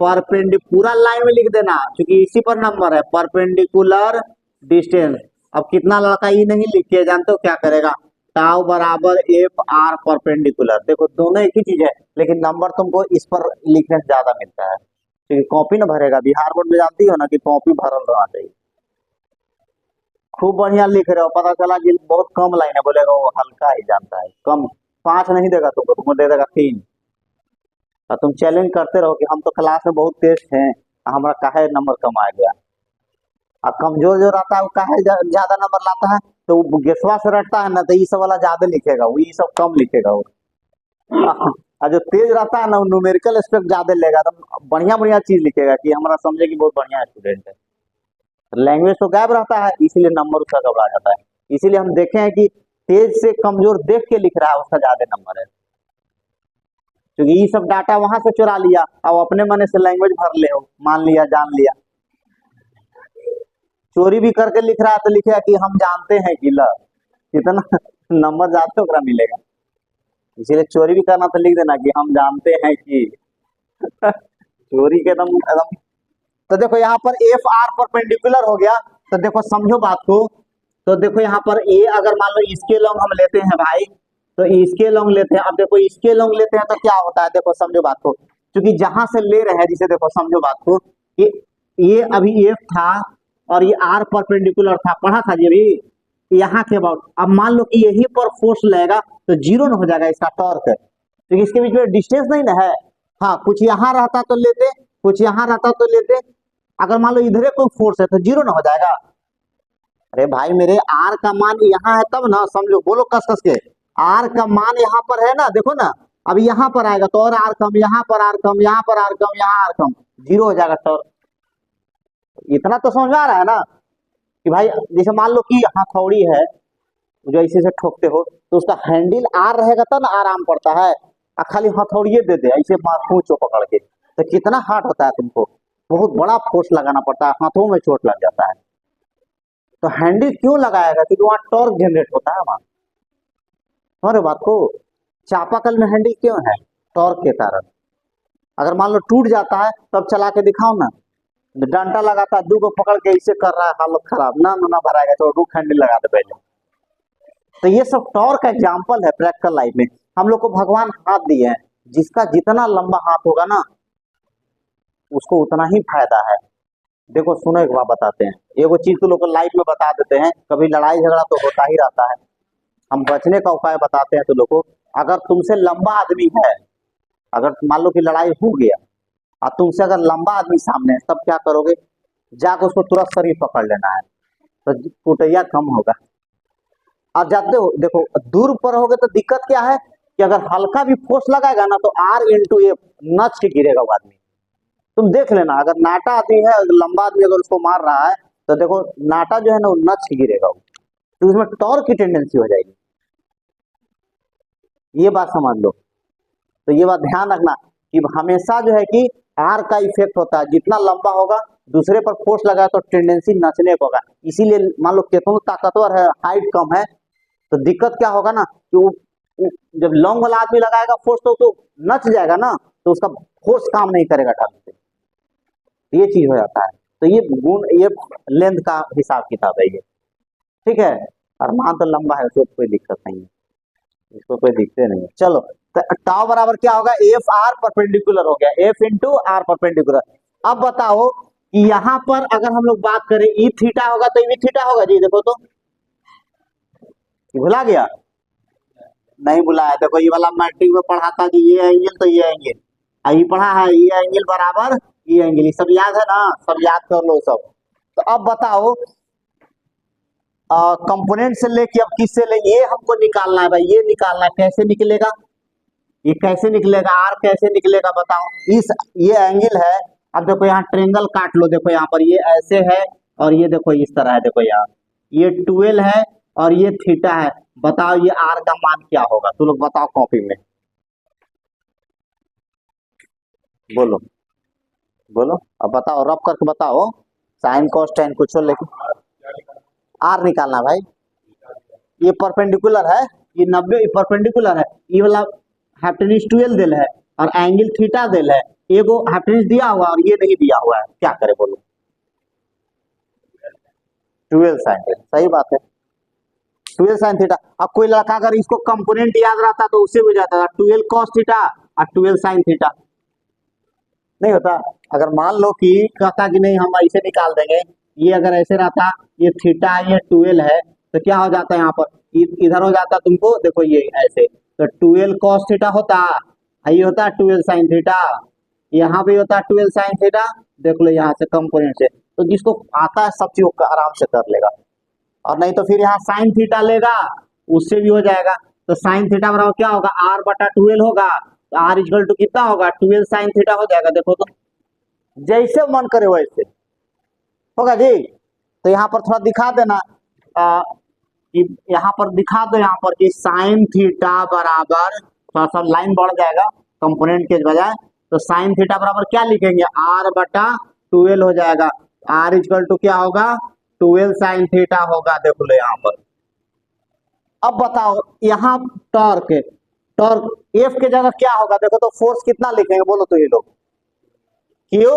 परपेंडिकुलर, पूरा लाइन में लिख देना क्योंकि इसी पर नंबर है, परपेंडिकुलर डिस्टेंस। अब कितना लड़का ये नहीं लिख के, जानते हो क्या करेगा, टाउ बराबर एफ आर परपेंडिकुलर। देखो दोनों एक ही चीज है, लेकिन नंबर तुमको इस पर लिखने से ज्यादा मिलता है क्योंकि कॉपी ना भरेगा। बिहार बोर्ड में जानती हो ना कि कॉपी भरल रहना चाहिए। खूब बढ़िया लिख रहे हो, पता चला कि बहुत कम लाइन है, बोलेगा वो हल्का ही जानता है, कम 5 नहीं देगा तुमको, तुमको दे देगा 3। और तुम चैलेंज करते रहो कि हम तो क्लास में बहुत तेज हैं, हमारा काहे नंबर कम आ गया। और कमजोर जो रहता है वो काहे ज्यादा नंबर लाता है, तो वो गेसवा से रटता है ना, तो ये सब वाला ज्यादा लिखेगा, वो ये सब कम लिखेगा वो। और जो तेज रहता है ना, वो न्यूमेरिकल एस्पेक्ट ज्यादा लेगा, तो बढ़िया बढ़िया चीज लिखेगा कि हमारा समझे कि बहुत बढ़िया स्टूडेंट है। लैंग्वेज तो गायब रहता है, इसीलिए नंबर उसका गड़बड़ा जाता है। इसीलिए हम देखे हैं कि तेज से कमजोर देख के लिख रहा है, उसका ज्यादा नंबर है, क्योंकि ये सब डाटा वहां से चुरा लिया, अब अपने मन से लैंग्वेज भर ले हो, मान लिया, जान लिया। चोरी भी करके लिख रहा है तो लिखेगा कि हम जानते हैं कि ल कितना नंबर ज्यादा ओकरा मिलेगा। इसीलिए चोरी भी करना तो लिख देना कि हम जानते हैं कि चोरी के एकदम एकदम। तो देखो यहाँ पर एफ आर परपेंडिकुलर हो गया, तो देखो समझो बात को। तो देखो यहाँ पर ए अगर मान लो इसके लॉन्ग हम लेते हैं भाई, तो इसके लॉन्ग लेते हैं। अब देखो इसके लॉन्ग लेते हैं तो क्या होता है, देखो समझो बात को, क्योंकि जहां से ले रहे हैं, जिसे देखो समझो बात को कि ये अभी एफ था और ये आर परपेंडिकुलर था, पढ़ा था ये भी यहाँ के अबाउट। अब मान लो कि यही पर फोर्स लगेगा तो जीरो न हो जाएगा इसका टॉर्क, क्योंकि इसके बीच में डिस्टेंस नहीं ना है। हाँ, कुछ यहाँ रहता तो लेते, कुछ यहाँ रहता तो लेते। अगर मान लो इधर कोई फोर्स है तो जीरो ना हो जाएगा। अरे भाई मेरे आर का मान यहाँ है तब ना, समझो, बोलो कस कस के। आर का मान यहाँ पर है ना, देखो ना, अब यहाँ पर आएगा तो और आर कम, यहाँ पर आर कम, यहाँ पर आर कम, यहाँ आर कम, जीरो हो जाएगा टॉर्क। इतना तो समझ में आ रहा है ना कि भाई जैसे मान लो कि हथौड़ी है, जो इसी से ठोकते हो तो उसका हैंडल आर रहेगा तब ना आराम पड़ता है। खाली हथौड़िए दे दे ऐसे पूछो पकड़ के, तो कितना हार्ड होता है, तुमको बहुत बड़ा फोर्स लगाना पड़ता है, हाथों में चोट लग जाता है। तो हैंडल क्यों लगाएगा, क्योंकि वहां टॉर्क जनरेट होता है वहां। समझ बात को, चापाकल में हैंडल क्यों है, टॉर्क के कारण। अगर मान लो टूट जाता है तब चला के दिखाओ ना, डंडा लगाता है, दू को पकड़ के इसे कर रहा है, हालत खराब ना, ना भराएगा तो रुक हैंडल लगा दे पहले। तो ये सब टॉर्क का एग्जाम्पल है प्रैक्टिकल लाइफ में। हम लोग को भगवान हाथ दिए हैं, जिसका जितना लंबा हाथ होगा ना उसको उतना ही फायदा है। देखो सुनो एक बात बताते हैं, एगो चीज तो लोग को लाइफ में बता देते हैं, कभी लड़ाई झगड़ा तो होता ही रहता है, हम बचने का उपाय बताते हैं तो लोग को। अगर तुमसे लंबा आदमी है, अगर मान लो कि लड़ाई हो गया और तुमसे अगर लंबा आदमी सामने है, तब क्या करोगे, जाकर उसको तुरंत शरीर पकड़ लेना है, तो कुटैया कम होगा। आप जाते हो, देखो दूर पर होगे तो दिक्कत क्या है कि अगर हल्का भी फोर्स लगाएगा ना तो आर इंटू एफ नच के गिरेगा वो आदमी। तुम देख लेना, अगर नाटा आदमी है, लंबा आदमी अगर उसको मार रहा है तो देखो नाटा जो है ना वो नच के गिरेगा वो, तो उसमें टॉर्क की टेंडेंसी हो जाएगी। ये बात समझ लो। तो ये बात ध्यान रखना कि हमेशा जो है कि आर का इफेक्ट होता है, जितना लंबा होगा दूसरे पर फोर्स लगाए तो टेंडेंसी नचने को होगा। इसीलिए मान लो कितना ताकतवर है, हाइट कम है, तो दिक्कत क्या होगा ना कि वो जब लॉन्ग वाला आदमी लगाएगा फोर्स तो नच जाएगा ना, तो उसका फोर्स काम नहीं करेगा ढंग से, ये चीज हो जाता है। तो ये गुण, ये लेंथ का हिसाब किताब है ये, ठीक है। और मान तो लंबा है, उसको कोई दिक्कत नहीं है, इसको कोई दिक्कत नहीं है। चलो, तो टाउ बराबर क्या होगा, एफ आर परपेंडिकुलर हो गया, एफ इंटू आर परपेंडिकुलर। अब बताओ कि यहाँ पर अगर हम लोग बात करें ई थीटा होगा तो ई थीटा होगा जी, देखो तो भुला गया, नहीं बुलाया। देखो ये वाला मैट्रिक में पढ़ा था कि ये एंगल तो ये एंगल, अभी पढ़ा है ये एंगल बराबर ये एंगल, ये सब याद है ना, सब याद कर लो सब। तो अब बताओ कंपोनेंट से लेके अब किससे ले, ये हमको निकालना है भाई, ये निकालना है, कैसे निकलेगा, ये कैसे निकलेगा, आर कैसे निकलेगा बताओ। इस ये एंगल है, अब देखो यहाँ ट्रेंगल काट लो, देखो यहाँ पर ये ऐसे है और ये देखो इस तरह है, देखो यहाँ ये 12 है और ये थीटा है। बताओ ये आर का मान क्या होगा, तुम लोग बताओ कॉपी में, बोलो बोलो, अब बताओ, रब करके बताओ, साइन कॉस टेन कुछ लेके आर निकालना भाई। ये परपेंडिकुलर है, ये 90 परपेंडिकुलर है, ये वाला हाइपोटेन्यूज 12 दिल है और एंगल थीटा दिल है, एगो हाइपोटेन्यूज दिया हुआ और ये नहीं दिया हुआ है, क्या करे बोलो, 12 साइन थीटा, सही बात है 12 साइन थीटा। अब कोई लड़का अगर इसको कंपोनेंट याद रहता तो उससे हो जाता था 12 कॉस थीटा और 12 साइन थीटा, नहीं होता। अगर मान लो कि कहता कि नहीं हम ऐसे निकाल देंगे, ये अगर ऐसे रहता, ये थीटा है, ये 12 है, तो क्या हो जाता है यहाँ पर, इधर हो जाता तुमको, देखो ये ऐसे, तो 12 कॉस थीटा होता, ये होता 12 साइन थीटा, यहाँ पे होता है 12 साइन थीटा, देख लो यहाँ से कंपोनेंट से, तो जिसको आता है सब चीज वो आराम से कर लेगा। और नहीं तो फिर यहाँ साइन थीटा लेगा, उससे भी हो जाएगा। तो साइन थीटा बराबर क्या होगा, आर बटा 12 होगा, आर इक्वल टू कितना होगा, 12 साइन थीटा हो जाएगा। देखो तो जैसे मन करे वैसे होगा जी। तो यहाँ पर थोड़ा दिखा देना, कि यहाँ पर दिखा दो, यहाँ पर कि साइन थीटा बराबर, थोड़ा सा लाइन बढ़ जाएगा कंपोनेंट के बजाय, तो साइन थीटा बराबर क्या लिखेंगे, आर बटा 12 हो जाएगा। आर इक्वल टू क्या होगा, 12 साइन थीटा होगा। देख लो यहाँ पर। अब बताओ यहाँ टॉर्क, टॉर्क एफ के जगह क्या होगा, देखो तो फोर्स कितना लिखेंगे बोलो तो ये लोग, क्यू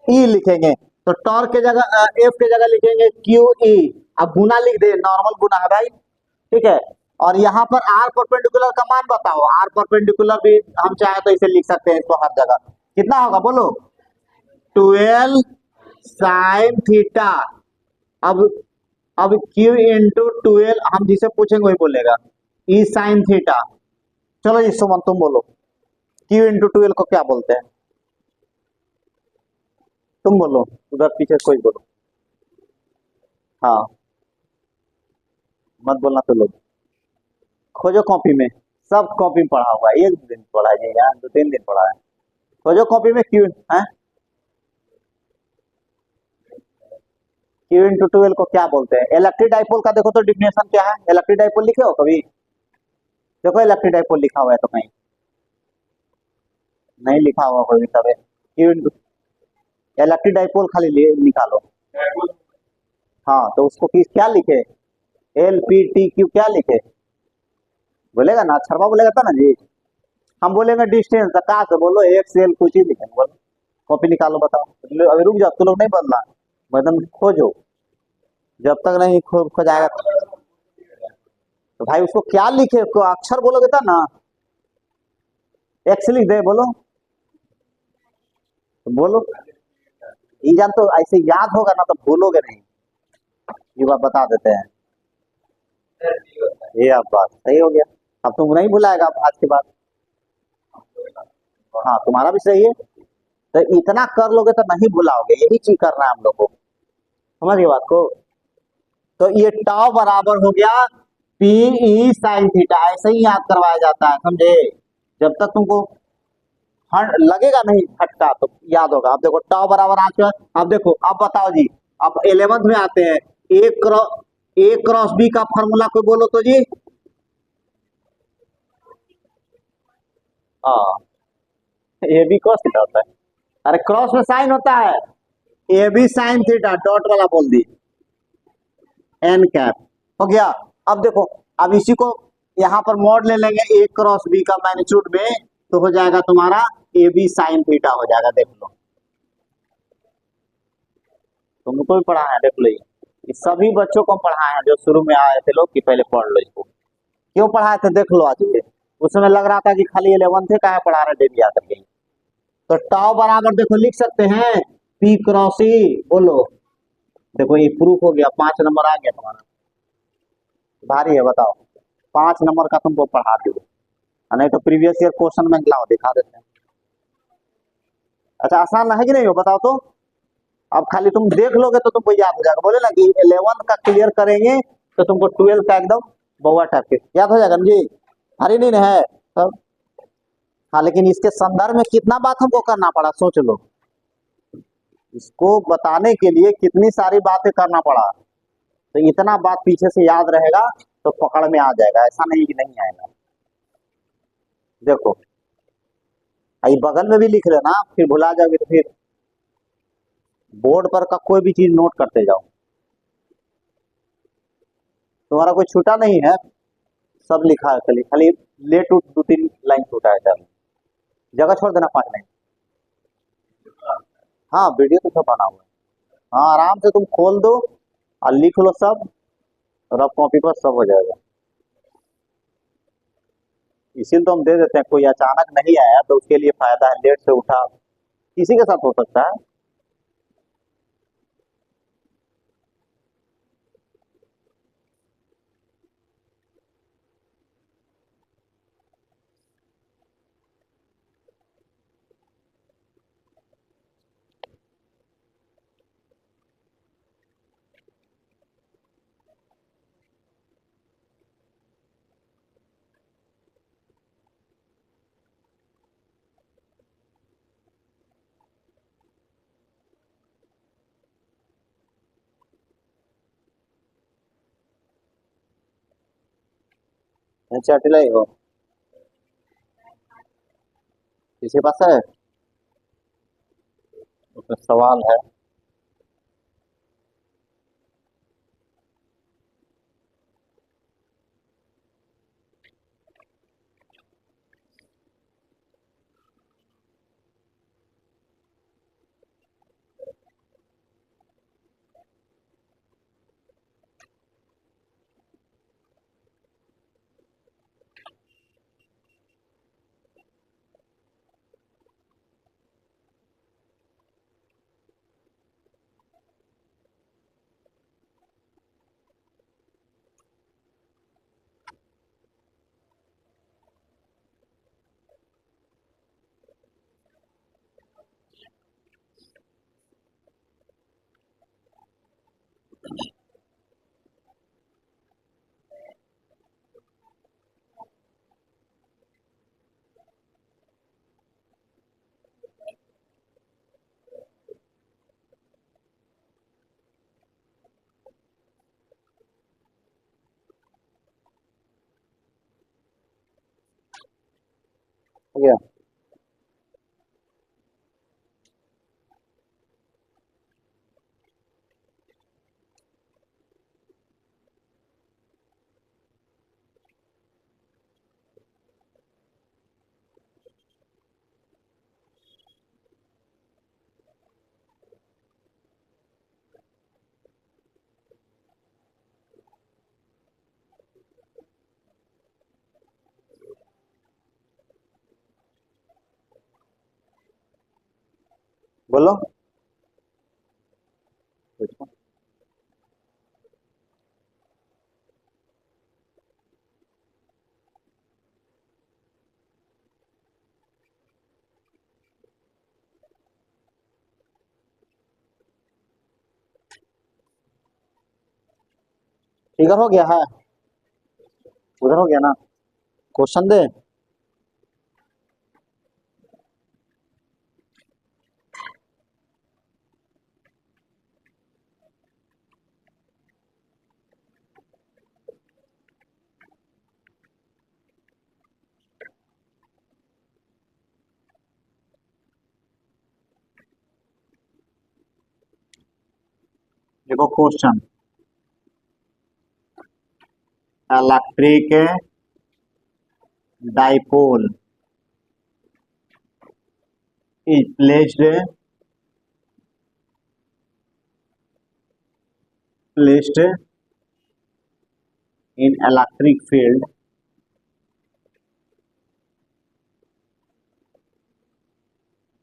ई लिखेंगे। तो टॉर्क के जगह एफ के जगह लिखेंगे क्यू ई। अब गुना लिख दे, नॉर्मल गुना है भाई, ठीक है। और यहाँ पर आर परपेंडिकुलर का मान बताओ, आर परपेंडिकुलर भी हम चाहे तो इसे लिख सकते हैं इसको हर जगह, कितना होगा बोलो, 12 साइन थीटा। अब Q इंटू 12, हम जिसे पूछेंगे वही बोलेगा, ई साइन थीटा। चलो जी सुमन तुम बोलो, Q इंटू 12 को क्या बोलते हैं, तुम बोलो, उधर पीछे कोई बोलो। हाँ मत बोलना तो लोग, खोजो कॉपी में, सब कॉपी में पढ़ा हुआ है, एक दिन पढ़ा है यार, 2-3 दिन पढ़ा है। खोजो कॉपी में क्यू है, Q इंटू 12 को क्या बोलते हैं। इलेक्ट्रिक डाइपोल का देखो तो डिफिनेशन क्या है, इलेक्ट्रिक डाइपोल लिखे हो कभी, देखो इलेक्ट्रिक डाइपोल लिखा हुआ है तो कहीं नहीं लिखा हुआ कोई भी, Q इंटू इलेक्ट्रिक डाइपोल खाली निकालो। हाँ तो उसको किस क्या लिखे, एल पी टी क्यू क्या लिखे, बोलेगा ना, अक्षरवा बोलेगा था ना जी। हम बोलेंगे डिस्टेंस, कहा से बोलो, एक से एल कुछ ही लिखेंगे, बोलो कॉपी निकालो बताओ। अभी रुक जाओ, तू लोग नहीं बदला, एकदम खोजो, जब तक नहीं खोजाएगा तो भाई उसको क्या लिखे, को अक्षर बोलोगे था ना, एक्स लिख दे बोलो, तो बोलो ये जान, तो ऐसे याद होगा ना तो भूलोगे नहीं, ये बात बता देते हैं। ये आप बात सही हो गया, अब तुम नहीं भुलाएगा आज के बाद। हाँ तुम्हारा भी सही है, तो इतना कर लोगे तो नहीं भुलाओगे, यही चीज करना है हम लोग को, समझ गए बात को। तो ये टाउ बराबर हो गया पी ई साइन थीटा, ऐसे ही याद करवाया जाता है, समझे। जब तक तुमको लगेगा नहीं फटका तो याद होगा। अब देखो टाउ बराबर आज, अब देखो अब बताओ जी, अब 11th में आते हैं, ए क्रॉस बी का फॉर्मूला कोई बोलो तो जी। हाँ ए बी क्रॉस थीटा होता है, अरे क्रॉस में साइन होता है, A B sine theta, dot वाला बोल दी, एन कैप हो गया। अब देखो, अब इसी को यहाँ पर मॉड ले लेंगे ए क्रॉस बी का मैग्नीट्यूड में, तो हो जाएगा तुम्हारा ए बी साइन थीटा हो जाएगा। देख लो तुमको भी पढ़ा है, देख लो ये सभी बच्चों को पढ़ाए हैं जो शुरू में आए थे लोग, कि पहले पढ़ लो इसको, क्यों पढ़ाए थे देख लो आज ये। उस समय लग रहा था कि खाली 11th का है पढ़ा रहे डेली आकर के, तो टाउ बराबर देखो लिख सकते हैं पी क्रॉस ई, बोलो देखो ये प्रूफ हो गया, 5 नंबर आ गया तुम्हारा, भारी है बताओ, 5 नंबर का तुमको पढ़ा दिया, नहीं तो प्रीवियस ईयर क्वेश्चन में लाओ दिखा देते हैं। अच्छा आसान है कि नहीं हो बताओ तो, अब खाली तुम देख लोगे तो तुमको याद हो जाएगा, बोले ना कि 11th का क्लियर करेंगे तो तुमको 12 का एकदम बउआ टाइप के याद हो जाएगा ना जी, भारी नहीं है सब। हाँ लेकिन इसके संदर्भ में कितना बात हमको करना पड़ा सोच लो, इसको बताने के लिए कितनी सारी बातें करना पड़ा, तो इतना बात पीछे से याद रहेगा तो पकड़ में आ जाएगा, ऐसा नहीं कि नहीं आएगा। देखो ये बगल में भी लिख लेना, फिर भुला जाओगे तो फिर बोर्ड पर का कोई भी चीज नोट करते जाओ, तुम्हारा कोई छूटा नहीं है, सब लिखा है, खाली खाली ले टू 2-3 लाइन छूटा है, चलो जगह छोड़ देना 5 लाइन। हाँ वीडियो तो सब बना हुआ है, हाँ आराम से तुम खोल दो और लिख लो सब, रफ कॉपी पर सब हो जाएगा। इसीलिए तो हम दे देते हैं, कोई अचानक नहीं आया तो उसके लिए फायदा है, लेट से उठा किसी के साथ हो सकता है। एनसीईआरटी लाई हो, किसी पास है? उसमें सवाल है। हो गया? बोलो। पूछो। फिगर हो गया है, उधर हो गया ना? क्वेश्चन दे। देखो question, electric dipole is placed in electric field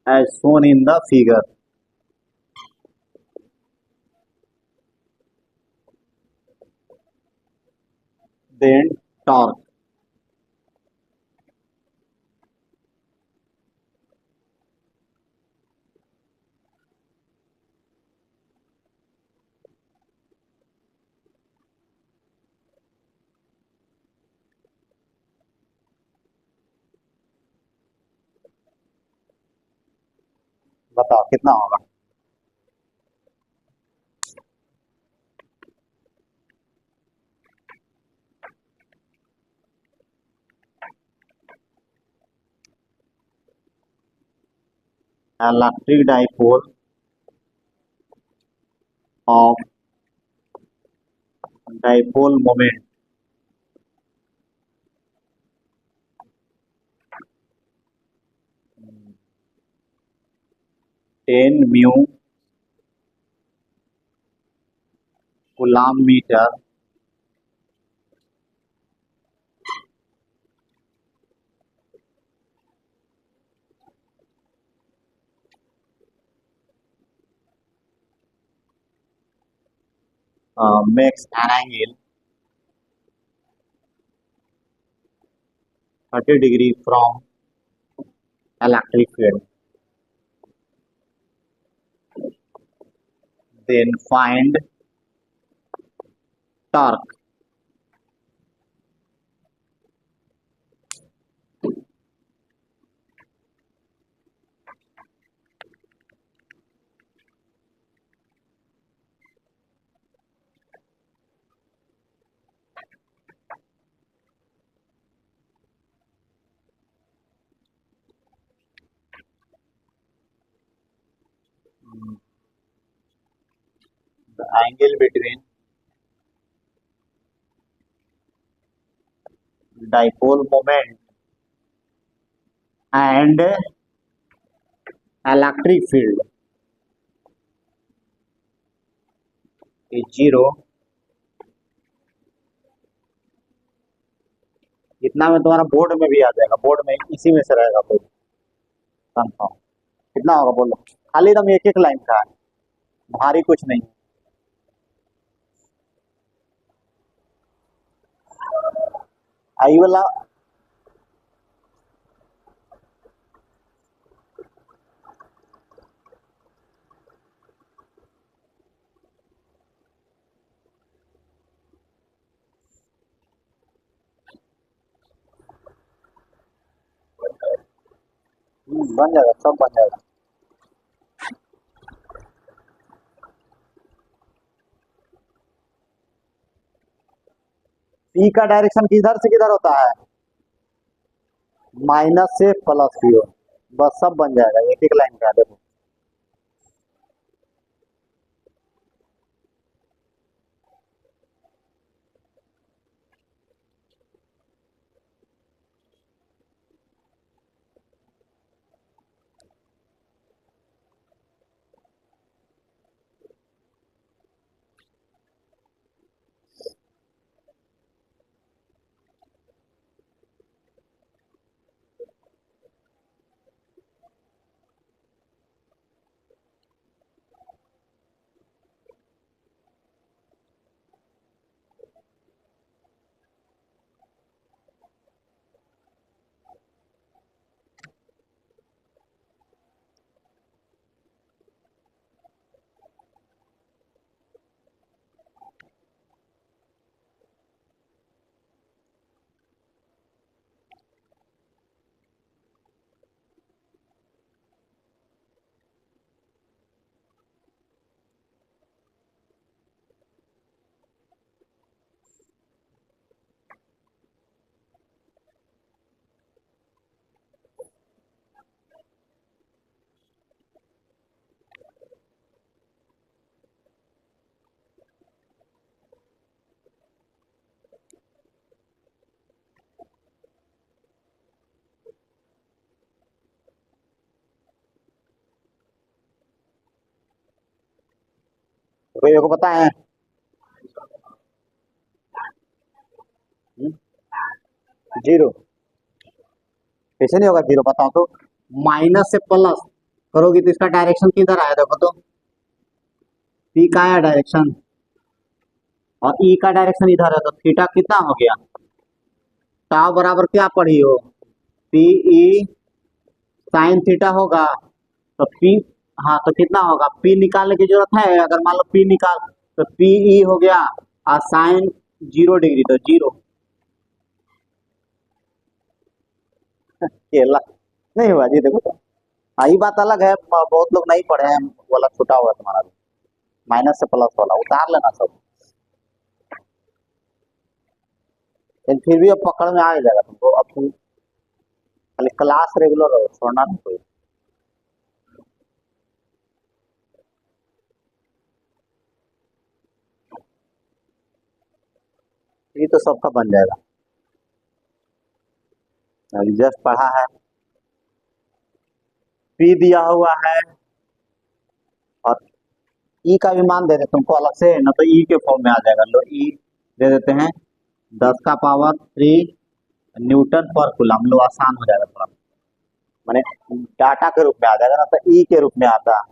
as shown in the figure, then torque। बताओ कितना होगा? Electric dipole of dipole moment 10 mu coulomb meter makes an angle 30 degree from electric field, then find torque। Angle between dipole moment and electric field is zero. इतना में तुम्हारा board में भी आ जाएगा, board में इसी में से रहेगा कोई कंफर्म। कितना होगा बोलो, खाली एकदम एक एक लाइन का है, भारी कुछ नहीं। आई वाला बन जाएगा, सब बन जाएगा। पी का डायरेक्शन किधर से किधर होता है, माइनस से प्लस की ओर, बस सब बन जाएगा एक एक लाइन का। देखो भैया को पता है जीरो कैसे नहीं होगा, जीरो बताओ तो। माइनस से प्लस करोगे तो इसका डायरेक्शन किधर आया, देखो तो पी का आया डायरेक्शन और ई का डायरेक्शन इधर है, तो थीटा कितना हो गया, टाउ बराबर क्या पढ़ी हो, पी ई साइन थीटा होगा। तो पी, हाँ तो कितना होगा, पी निकालने की जरूरत है, अगर मान लो पी निकाल तो पी ई हो गया और साइन 0 डिग्री तो जीरो। केला नहीं हुआ जी, देखो तो ये बात अलग है, बहुत लोग नहीं पढ़े हैं, वो अलग छुटा हुआ है तुम्हारा भी। माइनस से प्लस वाला उतार लेना सब, लेकिन फिर भी अब पकड़ में आ ही जाएगा तुमको। अब तुम खाली क्लास रेगुलर रहो, छोड़ना नहीं कोई। ये तो सबका बन जाएगा, अभी जस्ट पढ़ा है। पी दिया हुआ है और ई का भी मान दे दे तुमको अलग से, ना तो ई के फॉर्म में आ जाएगा। लो ई दे देते हैं 10⁻³ न्यूटन पर कूलम। लो आसान हो जाएगा थोड़ा, माने डाटा के रूप में आ जाएगा, ना तो ई के रूप में आता।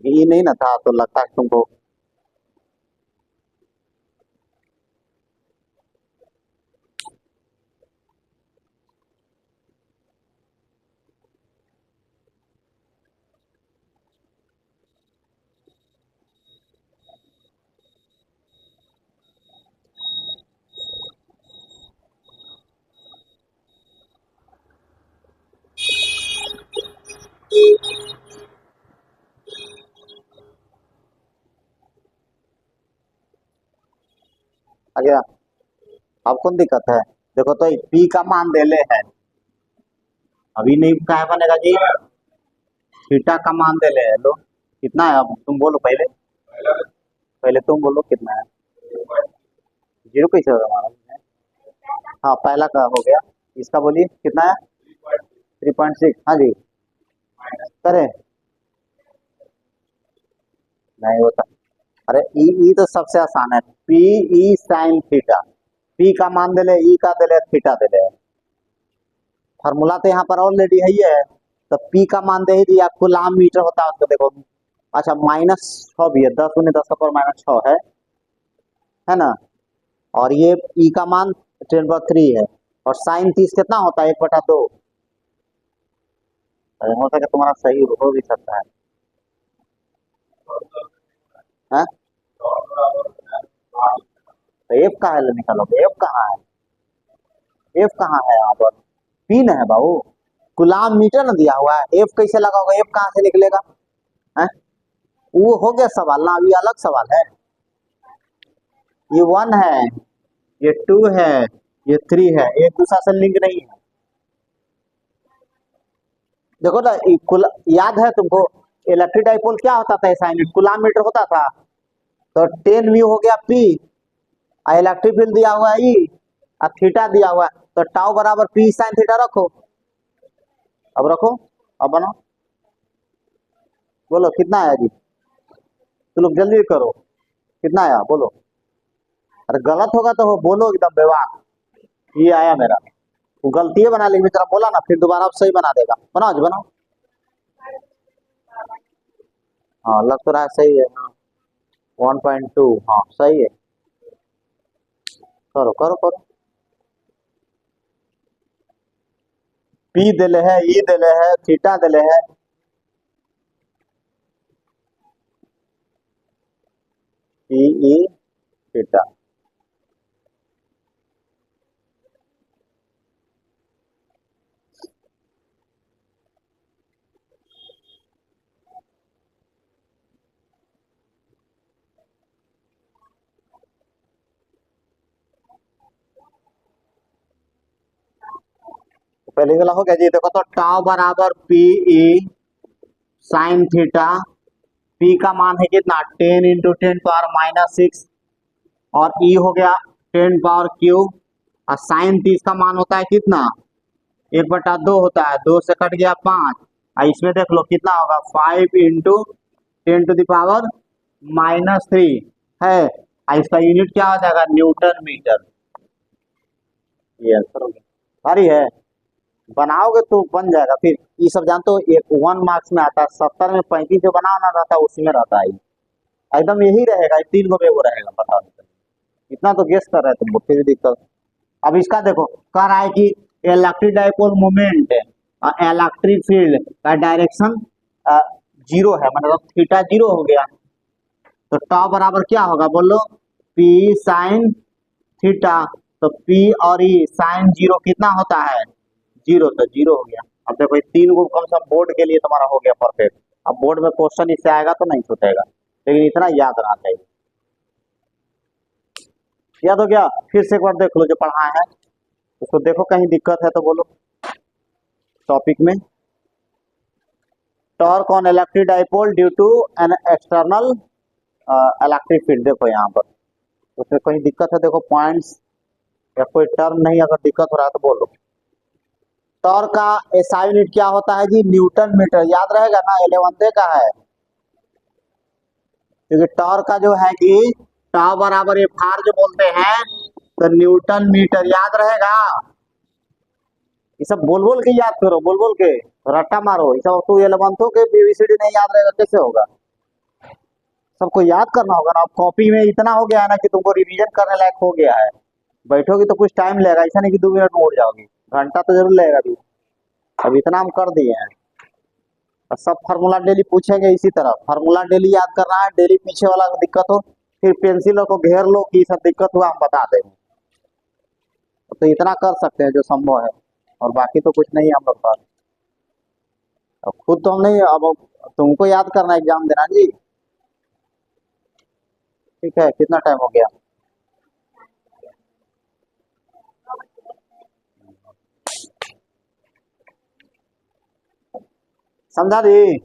ई नहीं ना था तो लगता है तुमको। आ गया, अब कौन दिक्कत है। देखो तो पी का मान दे ले है, अभी नहीं क्या बनेगा जी, थीटा का मान दे ले लो, कितना है? अब तुम बोलो पहले, पहले तुम बोलो कितना है। जीरो कैसे होगा हमारा? हाँ पहला का हो गया, इसका बोलिए कितना है? 3.6। हाँ जी, करें? नहीं होता। अरे ई तो सबसे आसान है, P E sine theta. P का मान दे ले, ई का दे ले, थीटा दे ले। फार्मूला तो यहाँ पर ऑलरेडी है ही है। तो पी का मान दे ही दिया, कूलाम मीटर होता है उसको देखो। अच्छा -6 भी है, 10 × 10⁻⁶ है ना। और ये ई का मान 10⁻³ है। और साइन 30 कितना होता है? 1/2। हो सके तुम्हारा सही हो भी सकता है। हाँ? तो एफ का है, निकालोगे एफ कहाँ है? एफ कहाँ है यहाँ पर? पी न है बाबू, गुलाम मीटर न दिया हुआ है, एफ कैसे लगाओगे? एफ कहाँ से निकलेगा? है? वो हो गया सवाल ना, अभी अलग सवाल है। ये 1 है, ये 2 है, ये 3 है, एक दूसरा से लिंक नहीं है। देखो ना, याद है तुमको इलेक्ट्रिक डाइपोल क्या होता था? ऐसा गुलाम मीटर होता था। तो 10 म्यू हो गया पी, इलेक्ट्रिक फील्ड दिया हुआ है ई, और थीटा दिया हुआ है, तो टाउ बराबर पी साइन थीटा रखो। अब रखो, अब बनाओ, बोलो कितना आया जी? तुम लोग जल्दी करो, कितना आया बोलो। अरे गलत होगा तो हो बोलो एकदम बेवाक, ये आया मेरा। वो गलती है बना ली, मेरी तरफ बोला ना, फिर दोबारा अब सही बना देगा। बनाओ जी बनाओ। हाँ लग तो रहा है सही है, हाँ 1.2, हाँ सही है। करो करो करो। पी दिले है, ई दिले है, थीटा दिले है। P E theta. पहले वाला हो गया जी। देखो तो टाउ बराबर P E sine theta. P का मान है कितना? 10 × 10⁻⁶। और ई हो गया 10⁻³ और साइन 30 का मान होता है कितना? 1/2 होता है, 2 से कट गया 5। और इसमें देख लो कितना होगा, 5 × 10⁻³ है। और इसका यूनिट क्या हो जाएगा? Newton metre. ये आंसर हो गया, सारी है। बनाओगे तो बन जाएगा। फिर ये सब जानते हो, एक 1 मार्क्स में आता है, 70 में 35 जो बनाना रहता है उसमें रहता है। एकदम यही रहेगा, 3 गो वो रहेगा, बता दो। इतना तो गेस कर रहे थे तुम, फिर दिक्कत। अब इसका देखो, कह रहा है कि electric dipole moment, electric field का डायरेक्शन जीरो है, मतलब थीटा जीरो हो गया। तो टॉ बराबर क्या होगा बोलो? P sine theta. तो पी और ई साइन जीरो कितना होता है? जीरो, तो जीरो हो गया। अब देखो 3 गो कम से कम बोर्ड के लिए तुम्हारा हो गया परफेक्ट। अब बोर्ड में क्वेश्चन इससे आएगा तो नहीं छूटेगा, लेकिन इतना याद रहना चाहिए। याद हो गया? फिर से एक बार देख लो जो पढ़ा है उसको, देखो कहीं दिक्कत है तो बोलो टॉपिक में। Torque on electric dipole due to an external electric field. देखो यहाँ पर उसमें कहीं दिक्कत है, देखो पॉइंट्स या कोई टर्म नहीं, अगर दिक्कत हो रहा है तो बोलो। टॉर्क का एसआई यूनिट क्या होता है जी? Newton metre. याद रहेगा ना, 11 का है। क्योंकि टॉर्क का जो है कि टाउ बराबर एफ आर जो बोलते हैं, तो न्यूटन मीटर याद रहेगा। ये सब बोल बोल के याद करो, बोल बोल के रट्टा मारो। ये सब तो 11 के बीबीसीडी नहीं याद रहेगा कैसे होगा? सबको याद करना होगा ना। अब कॉपी में इतना हो गया है ना कि तुमको रिवीजन करने लायक हो गया है। बैठोगी तो कुछ टाइम लगेगा, ऐसा नहीं कि 2 मिनट में उड़ जाओगी, घंटा तो जरूर लगेगा अभी। अब इतना हम कर दिए हैं। और सब फार्मूला डेली पूछेंगे इसी तरह, फार्मूला डेली याद करना है। डेली पीछे वाला दिक्कत हो, फिर पेंसिलों को घेर लो कि सब दिक्कत हुआ हम बता देंगे। तो इतना कर सकते हैं जो संभव है, और बाकी तो कुछ नहीं है हम लोग पास। अब खुद तो हम नहीं, अब तुमको याद करना, एग्जाम देना जी। ठीक है, कितना टाइम हो गया? समझा दी?